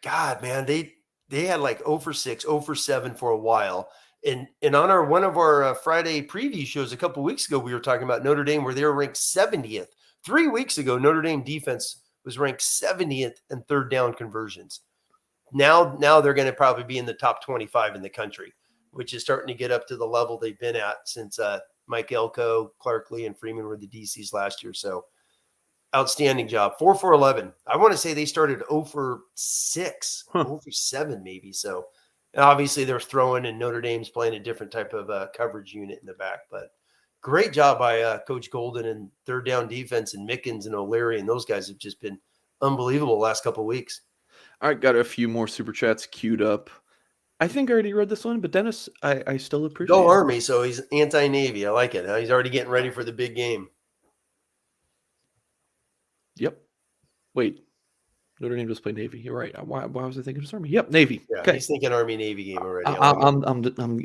God, man, they had like 0 for 6, 0 for 7 for a while. And on one of our Friday preview shows a couple weeks ago, we were talking about Notre Dame where they were ranked 70th. 3 weeks ago, Notre Dame defense was ranked 70th in third down conversions. Now they're going to probably be in the top 25 in the country, which is starting to get up to the level they've been at since Mike Elko, Clark Lee, and Freeman were the DCs last year. So outstanding job. 4 for 11. I want to say they started 0 for 6, 0 for 7 maybe. So obviously they're throwing, and Notre Dame's playing a different type of coverage unit in the back. But great job by Coach Golden and third down defense, and Mickens and O'Leary, and those guys have just been unbelievable the last couple of weeks. All right, got a few more super chats queued up. I think I already read this one, but Dennis, I still appreciate it. Go Army, so he's anti-Navy. I like it. He's already getting ready for the big game. Yep. Wait. Notre Dame just played Navy. You're right. Why was I thinking of Army? Yep, Navy. Yeah, okay. He's thinking Army-Navy game already. I'm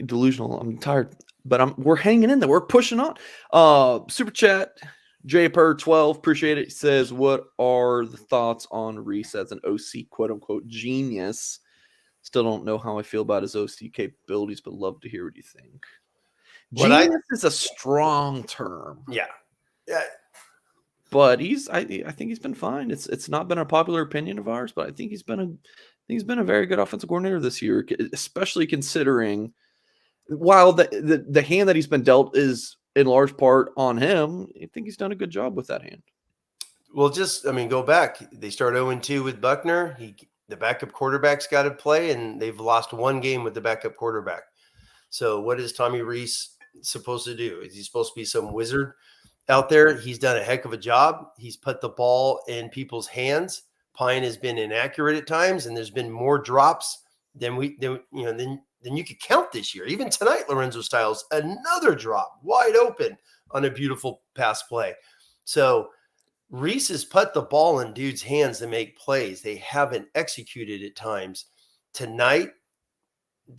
delusional. I'm tired, but we're hanging in there. We're pushing on. Super chat. JPer12, appreciate it. Says, what are the thoughts on Reese as an OC quote unquote genius? Still don't know how I feel about his OC capabilities, but love to hear what you think. Genius is a strong term. Yeah. But I think he's been fine. It's not been a popular opinion of ours, but I think he's been a very good offensive coordinator this year, especially considering while the hand that he's been dealt is in large part on him. I think he's done a good job with that hand. Well, go back. They start 0-2 with Buckner. The backup quarterback's got to play, and they've lost one game with the backup quarterback. So what is Tommy Reese supposed to do? Is he supposed to be some wizard out there? He's done a heck of a job. He's put the ball in people's hands. Pine has been inaccurate at times, and there's been more drops than you could count this year. Even tonight, Lorenzo Styles, another drop wide open on a beautiful pass play. So Reese has put the ball in dudes' hands to make plays. They haven't executed at times. Tonight,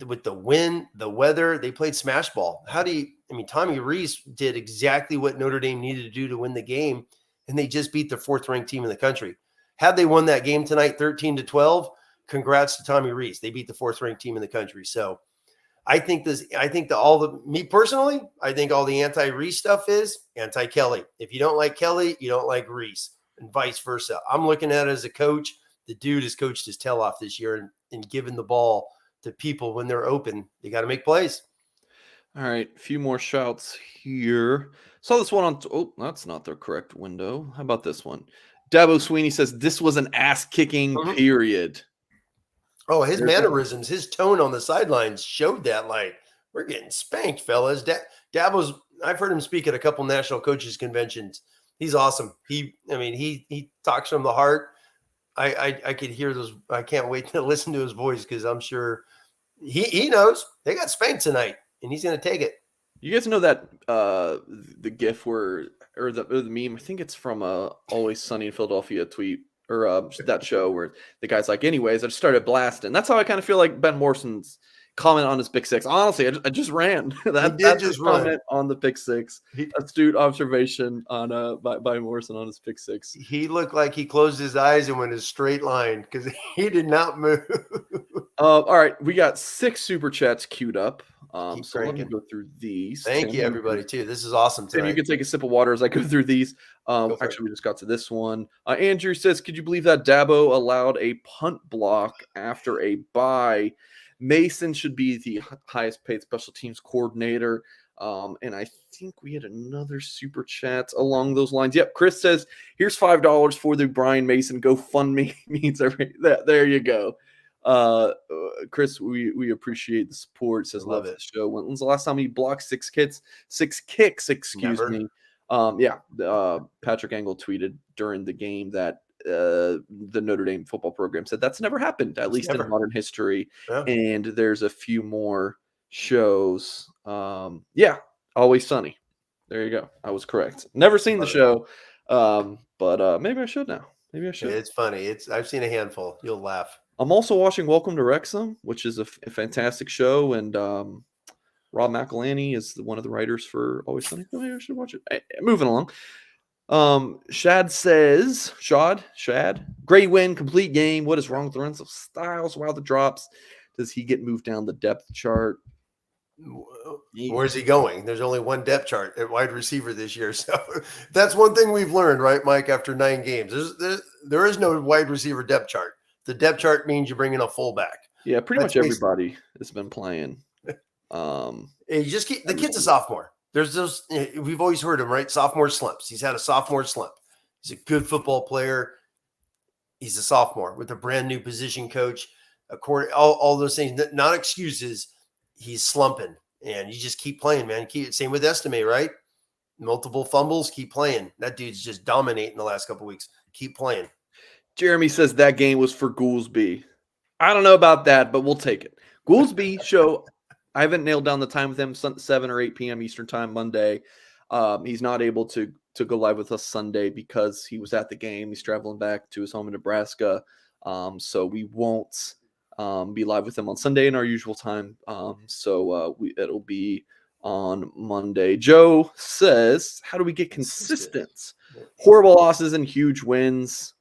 with the wind, the weather, they played smash ball. Tommy Reese did exactly what Notre Dame needed to do to win the game, and they just beat the 4th-ranked team in the country. Had they won that game tonight 13-12, congrats to Tommy Reese. They beat the 4th-ranked team in the country. So I think all the anti-Reese stuff is anti-Kelly. If you don't like Kelly, you don't like Reese, and vice versa. I'm looking at it as a coach. The dude has coached his tail off this year and given the ball to people when they're open. They got to make plays. All right, a few more shouts here. Saw this one on. Oh, that's not the correct window. How about this one? Dabo Sweeney says this was an ass kicking. Mhm. Period. Oh, his There's that. mannerisms, his tone on the sidelines showed that. Like, we're getting spanked, fellas. Dabo's. I've heard him speak at a couple national coaches conventions. He's awesome. He talks from the heart. I could hear those. I can't wait to listen to his voice because I'm sure he knows they got spanked tonight and he's going to take it. You guys know that the GIF or the meme? I think it's from Always Sunny in Philadelphia tweet or that show where the guy's like, "Anyways, I just started blasting." That's how I kind of feel like Ben Morrison's comment on his pick six. Honestly, I just ran. That's his comment on the pick six. Astute observation on by Morrison on his pick six. He looked like he closed his eyes and went a straight line because he did not move. All right, we got 6 super chats queued up. So let me cranking. go through these. Thank you, everybody, too. This is awesome Tim, tonight. you can take a sip of water as I go through these. Actually, we just got to this one. Andrew says, could you believe that Dabo allowed a punt block after a bye? Mason should be the highest paid special teams coordinator. And I think we had another super chat along those lines. Yep, Chris says, here's $5 for the Brian Mason GoFundMe. Means there you go. Chris, we appreciate the support. Says love the show. When's the last time he blocked 6 kicks? Excuse me. Patrick Engel tweeted during the game that the Notre Dame football program said that's never happened, at least in modern history. Yeah. And there's a few more shows. Always Sunny. There you go. I was correct. Never seen the show, but maybe I should now. Maybe I should. It's funny. I've seen a handful. You'll laugh. I'm also watching Welcome to Wrexham, which is a fantastic show, and Rob McElhenney is one of the writers for Always Sunny. Maybe I should watch it. Moving along. Shad says, great win, complete game. What is wrong with Lorenzo Styles? Wow, the drops. Does he get moved down the depth chart? Where's he going? There's only one depth chart at wide receiver this year. So that's one thing we've learned, right, Mike, after 9 games. There is no wide receiver depth chart. The depth chart means you bring in a fullback. Yeah, pretty much everybody has been playing. You just keep the kid's a sophomore. There's those we've always heard him, right? Sophomore slumps. He's had a sophomore slump. He's a good football player. He's a sophomore with a brand new position coach. All those things, not excuses. He's slumping, and you just keep playing, man. Same with Estime, right? Multiple fumbles, keep playing. That dude's just dominating the last couple of weeks. Keep playing. Jeremy says that game was for Goolsby. I don't know about that, but we'll take it. Goolsby show. I haven't nailed down the time with him. 7 or 8 p.m. Eastern time Monday. He's not able to go live with us Sunday because he was at the game. He's traveling back to his home in Nebraska. So we won't be live with him on Sunday in our usual time. It'll be on Monday. Joe says, how do we get consistent? Horrible losses and huge wins.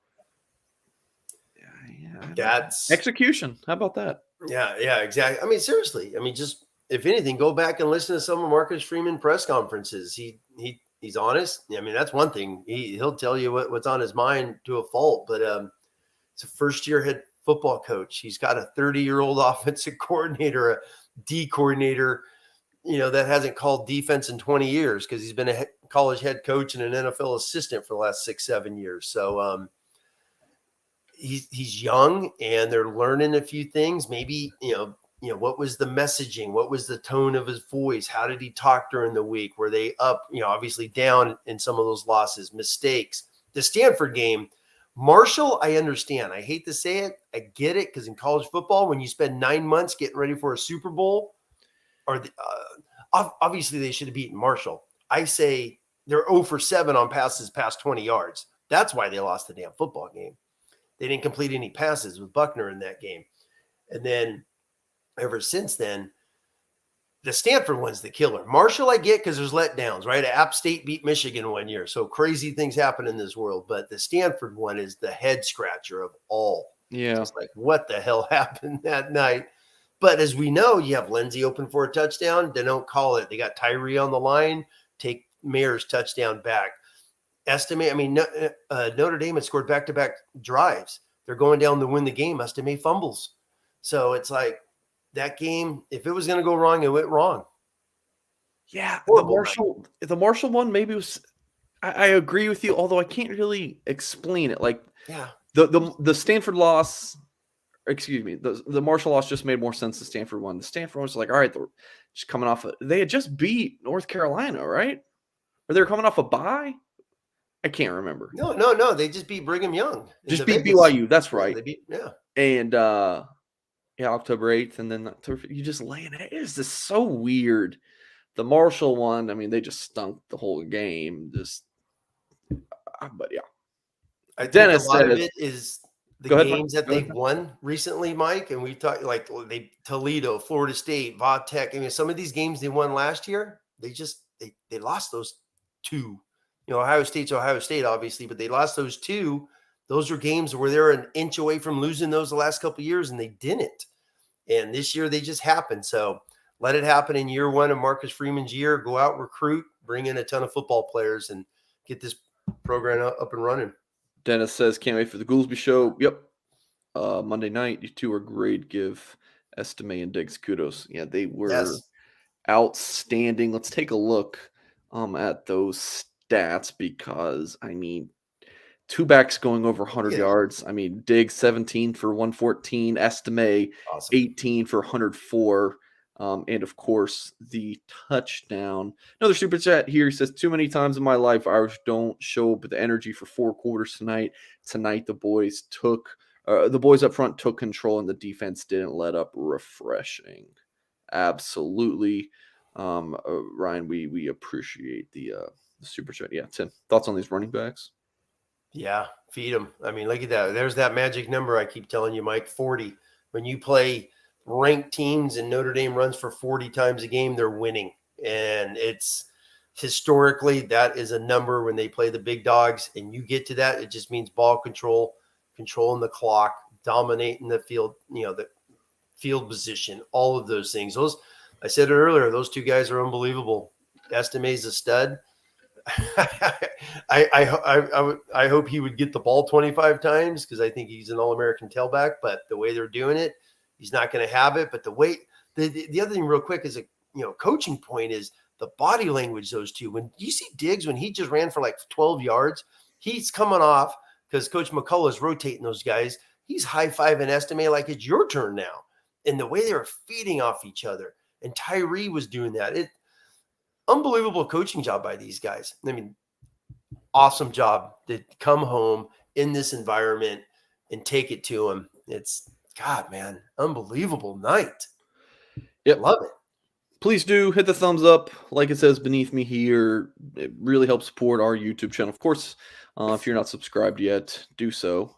That's execution. How about that? Yeah, exactly. I mean, seriously. I mean, just if anything, go back and listen to some of Marcus Freeman press conferences. He's honest. I mean, that's one thing. He'll tell you what's on his mind to a fault. But it's a first-year head football coach. He's got a 30-year-old offensive coordinator, a D coordinator, that hasn't called defense in 20 years because he's been a college head coach and an NFL assistant for the last 6-7 years. So he's young and they're learning a few things. Maybe, what was the messaging? What was the tone of his voice? How did he talk during the week? Were they up, obviously down in some of those losses, mistakes? The Stanford game, Marshall, I understand. I hate to say it. I get it because in college football, when you spend 9 months getting ready for a Super Bowl, obviously they should have beaten Marshall. I say they're 0 for 7 on passes past 20 yards. That's why they lost the damn football game. They didn't complete any passes with Buckner in that game. And then ever since then, the Stanford one's the killer. Marshall, I get because there's letdowns, right? App State beat Michigan one year. So crazy things happen in this world. But the Stanford one is the head scratcher of all. Yeah. It's like, what the hell happened that night? But as we know, you have Lindsey open for a touchdown. They don't call it. They got Tyree on the line. Take Mayer's touchdown back. Estimate, Notre Dame had scored back-to-back drives. They're going down to win the game. Estimate fumbles. So it's like that game, if it was going to go wrong, it went wrong. Yeah, Horrible night. The Marshall one maybe was. I agree with you, although I can't really explain it. Like Yeah. the Stanford loss, excuse me, the Marshall loss just made more sense. The Stanford one. The Stanford one was like, all right, they're just coming off. They had just beat North Carolina, right? Or they were coming off a bye. I can't remember. No. They just beat Brigham Young in Just the beat Vegas. BYU. That's Yeah, right. they beat. Yeah. And yeah, October 8th, and then you just laying it. It's just so weird. The Marshall one, I mean, they just stunk the whole game. But yeah. I think a Dennis lot of says, it is the go ahead, Mark. games that Go they've ahead. won recently, Mike. And we talked like Toledo, Florida State, Va Tech. I mean, some of these games they won last year, they lost those two. You know, Ohio State's Ohio State, obviously, but they lost those two. Those are games where they're an inch away from losing those the last couple of years, and they didn't. And this year they just happened. So let it happen in year one of Marcus Freeman's year. Go out, recruit, bring in a ton of football players, and get this program up and running. Dennis says, can't wait for the Goolsby show. Yep. Monday night, you two are great. Give Estime and Diggs kudos. Yeah, they were Yes. outstanding. Let's take a look at those stats because, I mean, two backs going over 100 Yeah. yards. I mean, Diggs 17 for 114, Estime Awesome. 18 for 104. And of course, the touchdown. Another super chat here. He says, too many times in my life, Irish don't show up with the energy for 4 quarters tonight. Tonight, the boys up front took control and the defense didn't let up. Refreshing. Absolutely. Ryan, we appreciate the super chat. Yeah, Tim, thoughts on these running backs? Yeah, feed them. I mean, look at that. There's that magic number I keep telling you, Mike, 40. When you play ranked teams and Notre Dame runs for 40 times a game, they're winning. And it's historically, that is a number when they play the big dogs and you get to that, it just means ball control, controlling the clock, dominating the field, the field position, all of those things. I said it earlier, those two guys are unbelievable. Estime's a stud. I hope he would get the ball 25 times because I think he's an All-American tailback. But the way they're doing it, he's not going to have it. But the other thing, real quick, is a coaching point is the body language. Those two. When you see Diggs when he just ran for like 12 yards, he's coming off because Coach McCullough is rotating those guys. He's high-fiving Estime like it's your turn now. And the way they were feeding off each other, and Tyree was doing that. Unbelievable coaching job by these guys. I mean, awesome job to come home in this environment and take it to them. It's, God, man, unbelievable night. Yep. Love it. Please do hit the thumbs up. Like it says beneath me here. It really helps support our YouTube channel. Of course, if you're not subscribed yet, do so.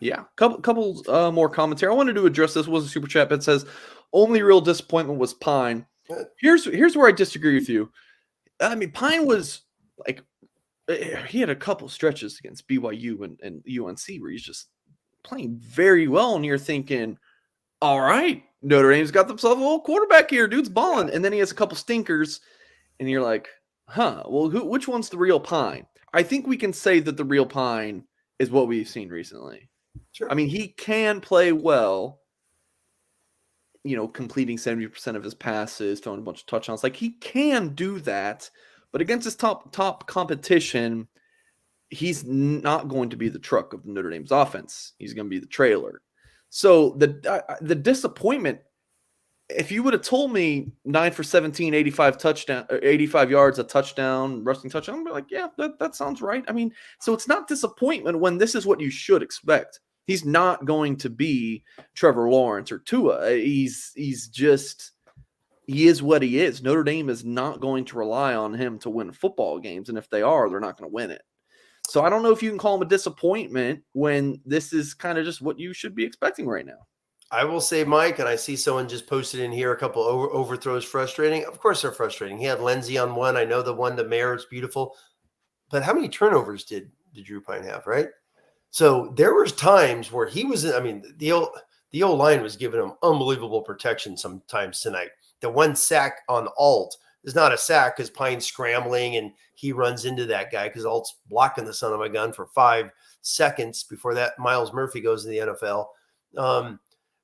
Yeah, couple more commentary. I wanted to address this. Was a super chat that says only real disappointment was Pine. Here's where I disagree with you. I mean, Pine was like he had a couple stretches against BYU and UNC where he's just playing very well, and you're thinking, all right, Notre Dame's got themselves a little quarterback here. Dude's balling, and then he has a couple stinkers, and you're like, huh? Well, which one's the real Pine? I think we can say that the real Pine is what we've seen recently. Sure. I mean, he can play well. Completing 70% of his passes, throwing a bunch of touchdowns. Like, he can do that, but against his top competition, he's not going to be the truck of Notre Dame's offense. He's going to be the trailer. So the disappointment, if you would have told me 9 for 17, 85 yards, a touchdown, rushing touchdown, I'd be like, yeah, that sounds right. I mean, so it's not disappointment when this is what you should expect. He's not going to be Trevor Lawrence or Tua. He is what he is. Notre Dame is not going to rely on him to win football games. And if they are, they're not going to win it. So I don't know if you can call him a disappointment when this is kind of just what you should be expecting right now. I will say, Mike, and I see someone just posted in here a couple overthrows frustrating. Of course they're frustrating. He had Lindsey on one. I know the one to Mayer is beautiful. But how many turnovers did Drew Pine have, right? So there was times where he was, I mean, the old line was giving him unbelievable protection sometimes tonight. The one sack on Alt is not a sack because Pine's scrambling and he runs into that guy because Alt's blocking the son of a gun for 5 seconds before that Miles Murphy goes to the NFL.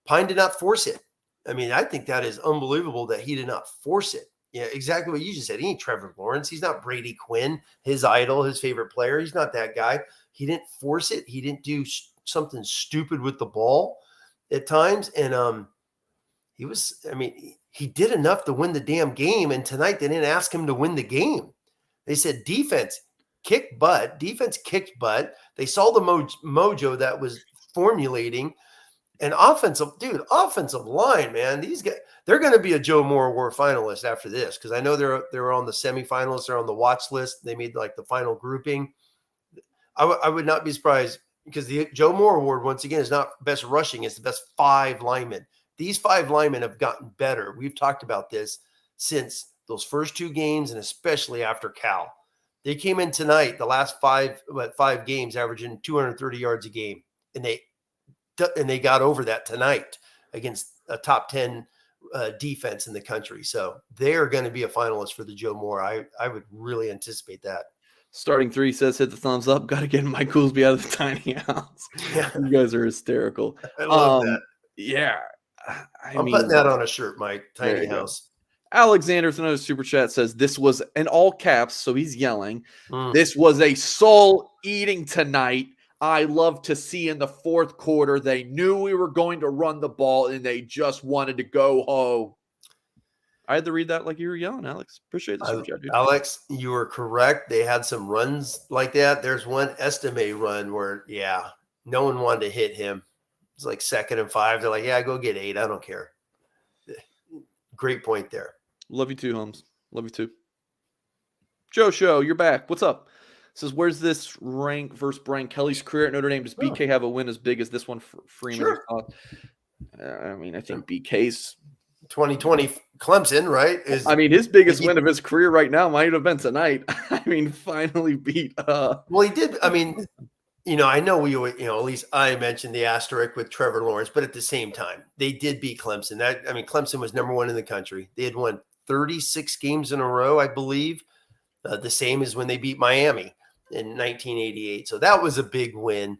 Pine did not force it. I mean, I think that is unbelievable that he did not force it. Yeah, exactly what you just said. He ain't Trevor Lawrence. He's not Brady Quinn, his idol, his favorite player. He's not that guy. He didn't force it. He didn't do something stupid with the ball at times. And he was, I mean, he did enough to win the damn game. And tonight they didn't ask him to win the game. They said defense kicked butt. Defense kicked butt. They saw the mojo that was formulating. And offensive line, man. These guys, they're going to be a Joe Moore Award finalist after this because I know they're on the semifinalists. They're on the watch list. They made like the final grouping. I would not be surprised because the Joe Moore Award, once again, is not best rushing. It's the best 5 linemen. These 5 linemen have gotten better. We've talked about this since those first 2 games and especially after Cal. They came in tonight, the last 5 games, averaging 230 yards a game. And they got over that tonight against a top 10 defense in the country. So they are going to be a finalist for the Joe Moore. I would really anticipate that. Starting 3 says hit the thumbs up. Got to get Mike Coolsby out of the tiny house. Yeah. You guys are hysterical. I love that. Yeah. I'm putting that on a shirt, Mike. Tiny house. Alexander with another super chat says this was in all caps, so he's yelling. This was a soul eating tonight. I love to see in the fourth quarter they knew we were going to run the ball and they just wanted to go home. I had to read that like you were yelling, Alex. Appreciate the super chat, dude. Alex, you were correct. They had some runs like that. There's one Estime run where, no one wanted to hit him. It's like 2nd and 5. They're like, go get 8. I don't care. Great point there. Love you too, Holmes. Love you too. Joe Show, you're back. What's up? Says, where's this rank versus Brian Kelly's career at Notre Dame? Does BK have a win as big as this one for Freeman? Sure. I think BK's 2020 Clemson, right? His biggest win of his career right now might have been tonight. Finally beat. Well, he did. I know we, at least I mentioned the asterisk with Trevor Lawrence, but at the same time, they did beat Clemson. Clemson was number 1 in the country. They had won 36 games in a row, I believe. The same as when they beat Miami in 1988. So that was a big win.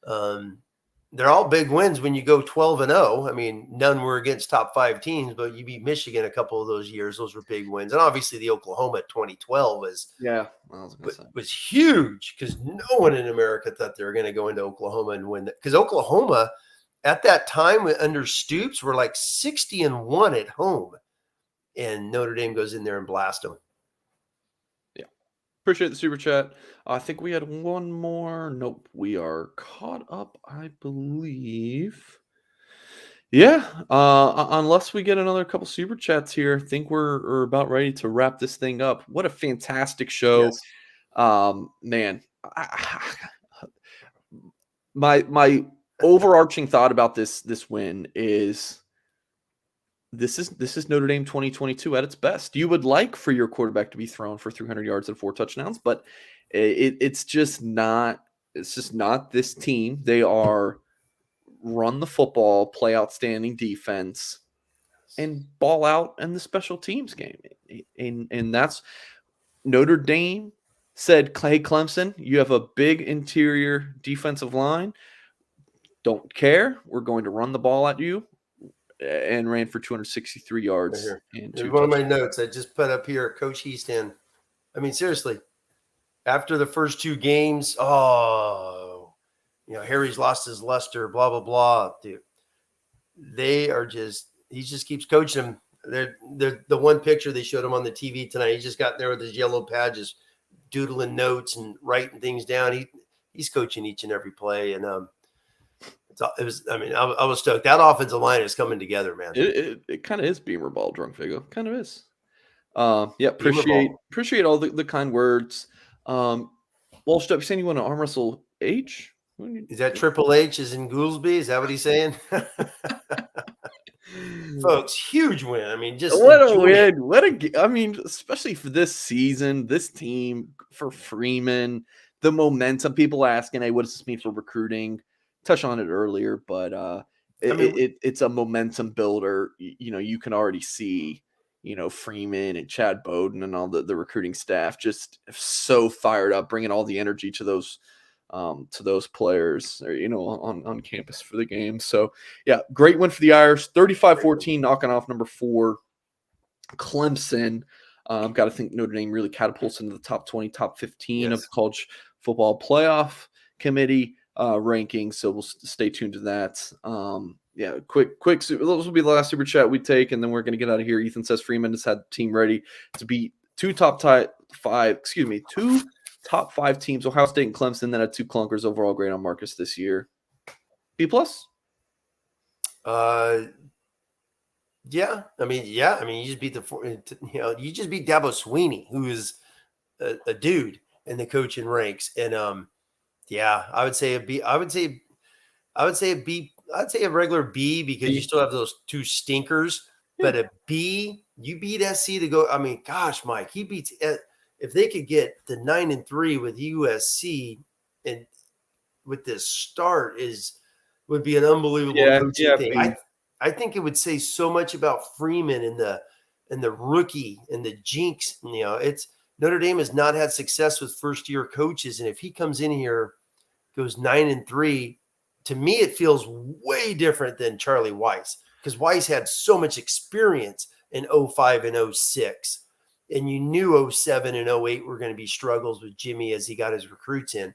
They're all big wins when you go 12-0. None were against top 5 teams, but you beat Michigan a couple of those years. Those were big wins. And obviously the Oklahoma 2012 was huge because no one in America thought they were going to go into Oklahoma and win that. Because Oklahoma at that time under Stoops were like 60-1 at home. And Notre Dame goes in there and blasts them. Appreciate the super chat. I think we had one more. Nope. We are caught up, I believe. Yeah. Unless we get another couple super chats here, I think we're about ready to wrap this thing up. What a fantastic show. Yes. Man. My overarching thought about this win is this is Notre Dame 2022 at its best. You would like for your quarterback to be thrown for 300 yards and 4 touchdowns, but it's just not this team. They are run the football, play outstanding defense, and ball out in the special teams game. And that's Notre Dame said, hey, Clemson, you have a big interior defensive line. Don't care. We're going to run the ball at you. And ran for 263 yards. And one of my notes I just put up here, Coach Easton. Seriously, after the first 2 games, Harry's lost his luster, blah, blah, blah. Dude, he just keeps coaching them. They're the one picture they showed him on the TV tonight. He just got there with his yellow pad, just doodling notes and writing things down. He's coaching each and every play. And, I was stoked. That offensive line is coming together, man. It kind of is Beamer ball, drunk Figo. Kind of is. Appreciate all the kind words. Walsh, you saying you want to arm wrestle H? Is that Triple H is in Goolsby? Is that what he's saying? Folks, huge win. Just what a win. Especially for this season, this team, for Freeman, the momentum. People asking, hey, what does this mean for recruiting? Touch on it earlier, but it's a momentum builder. You can already see, Freeman and Chad Bowden and all the recruiting staff just so fired up, bringing all the energy to those players, on campus for the game. So yeah, great win for the Irish, 35-14, knocking off number 4 Clemson. Got to think Notre Dame really catapults into the top 20, top 15 of Yes. the college football playoff committee rankings. So we'll stay tuned to that. Yeah, quick. This will be the last super chat we take, and then we're going to get out of here. Ethan says Freeman has had the team ready to beat two top five teams, Ohio State and Clemson, then had 2 clunkers. Overall grade on Marcus this year. B+? Yeah. I mean, you just beat you just beat Dabo Sweeney, who is a dude in the coaching ranks. And yeah, I would say a B. I would say a B. I'd say a regular B because you still have those 2 stinkers. Yeah. But a B, you beat SC to go. I mean, gosh, Mike, he beats. If they could get the 9-3 with USC and with this start would be an unbelievable coaching thing. I think it would say so much about Freeman and the rookie and the jinx. It's Notre Dame has not had success with first-year coaches, and if he comes in here, goes 9-3, to me it feels way different than Charlie Weiss, because Weiss had so much experience in 05 and 06, and you knew 07 and 08 were going to be struggles with Jimmy as he got his recruits in.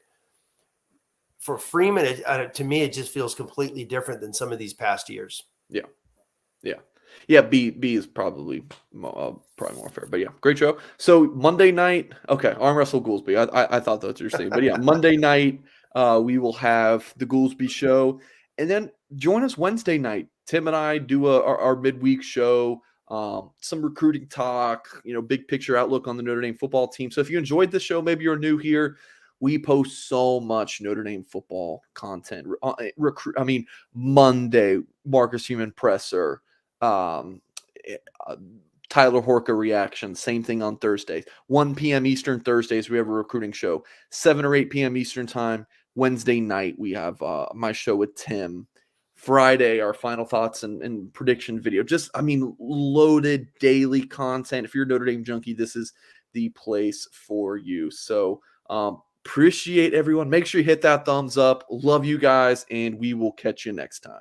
For Freeman, to me, it just feels completely different than some of these past years. Yeah. B is probably more fair, but yeah, great show. So Monday night, okay, arm wrestle Goolsby. I thought that's what you're saying, but yeah, Monday night we will have the Goolsby show, and then join us Wednesday night. Tim and I do our midweek show, some recruiting talk, big picture outlook on the Notre Dame football team. So if you enjoyed this show, maybe you're new here. We post so much Notre Dame football content. Monday, Marcus Human presser, Tyler Horka reaction. Same thing on Thursdays. 1 p.m. Eastern Thursdays, we have a recruiting show. 7 or 8 p.m. Eastern time. Wednesday night, we have my show with Tim. Friday, our final thoughts and prediction video. Loaded daily content. If you're a Notre Dame junkie, this is the place for you. So, appreciate everyone. Make sure you hit that thumbs up. Love you guys, and we will catch you next time.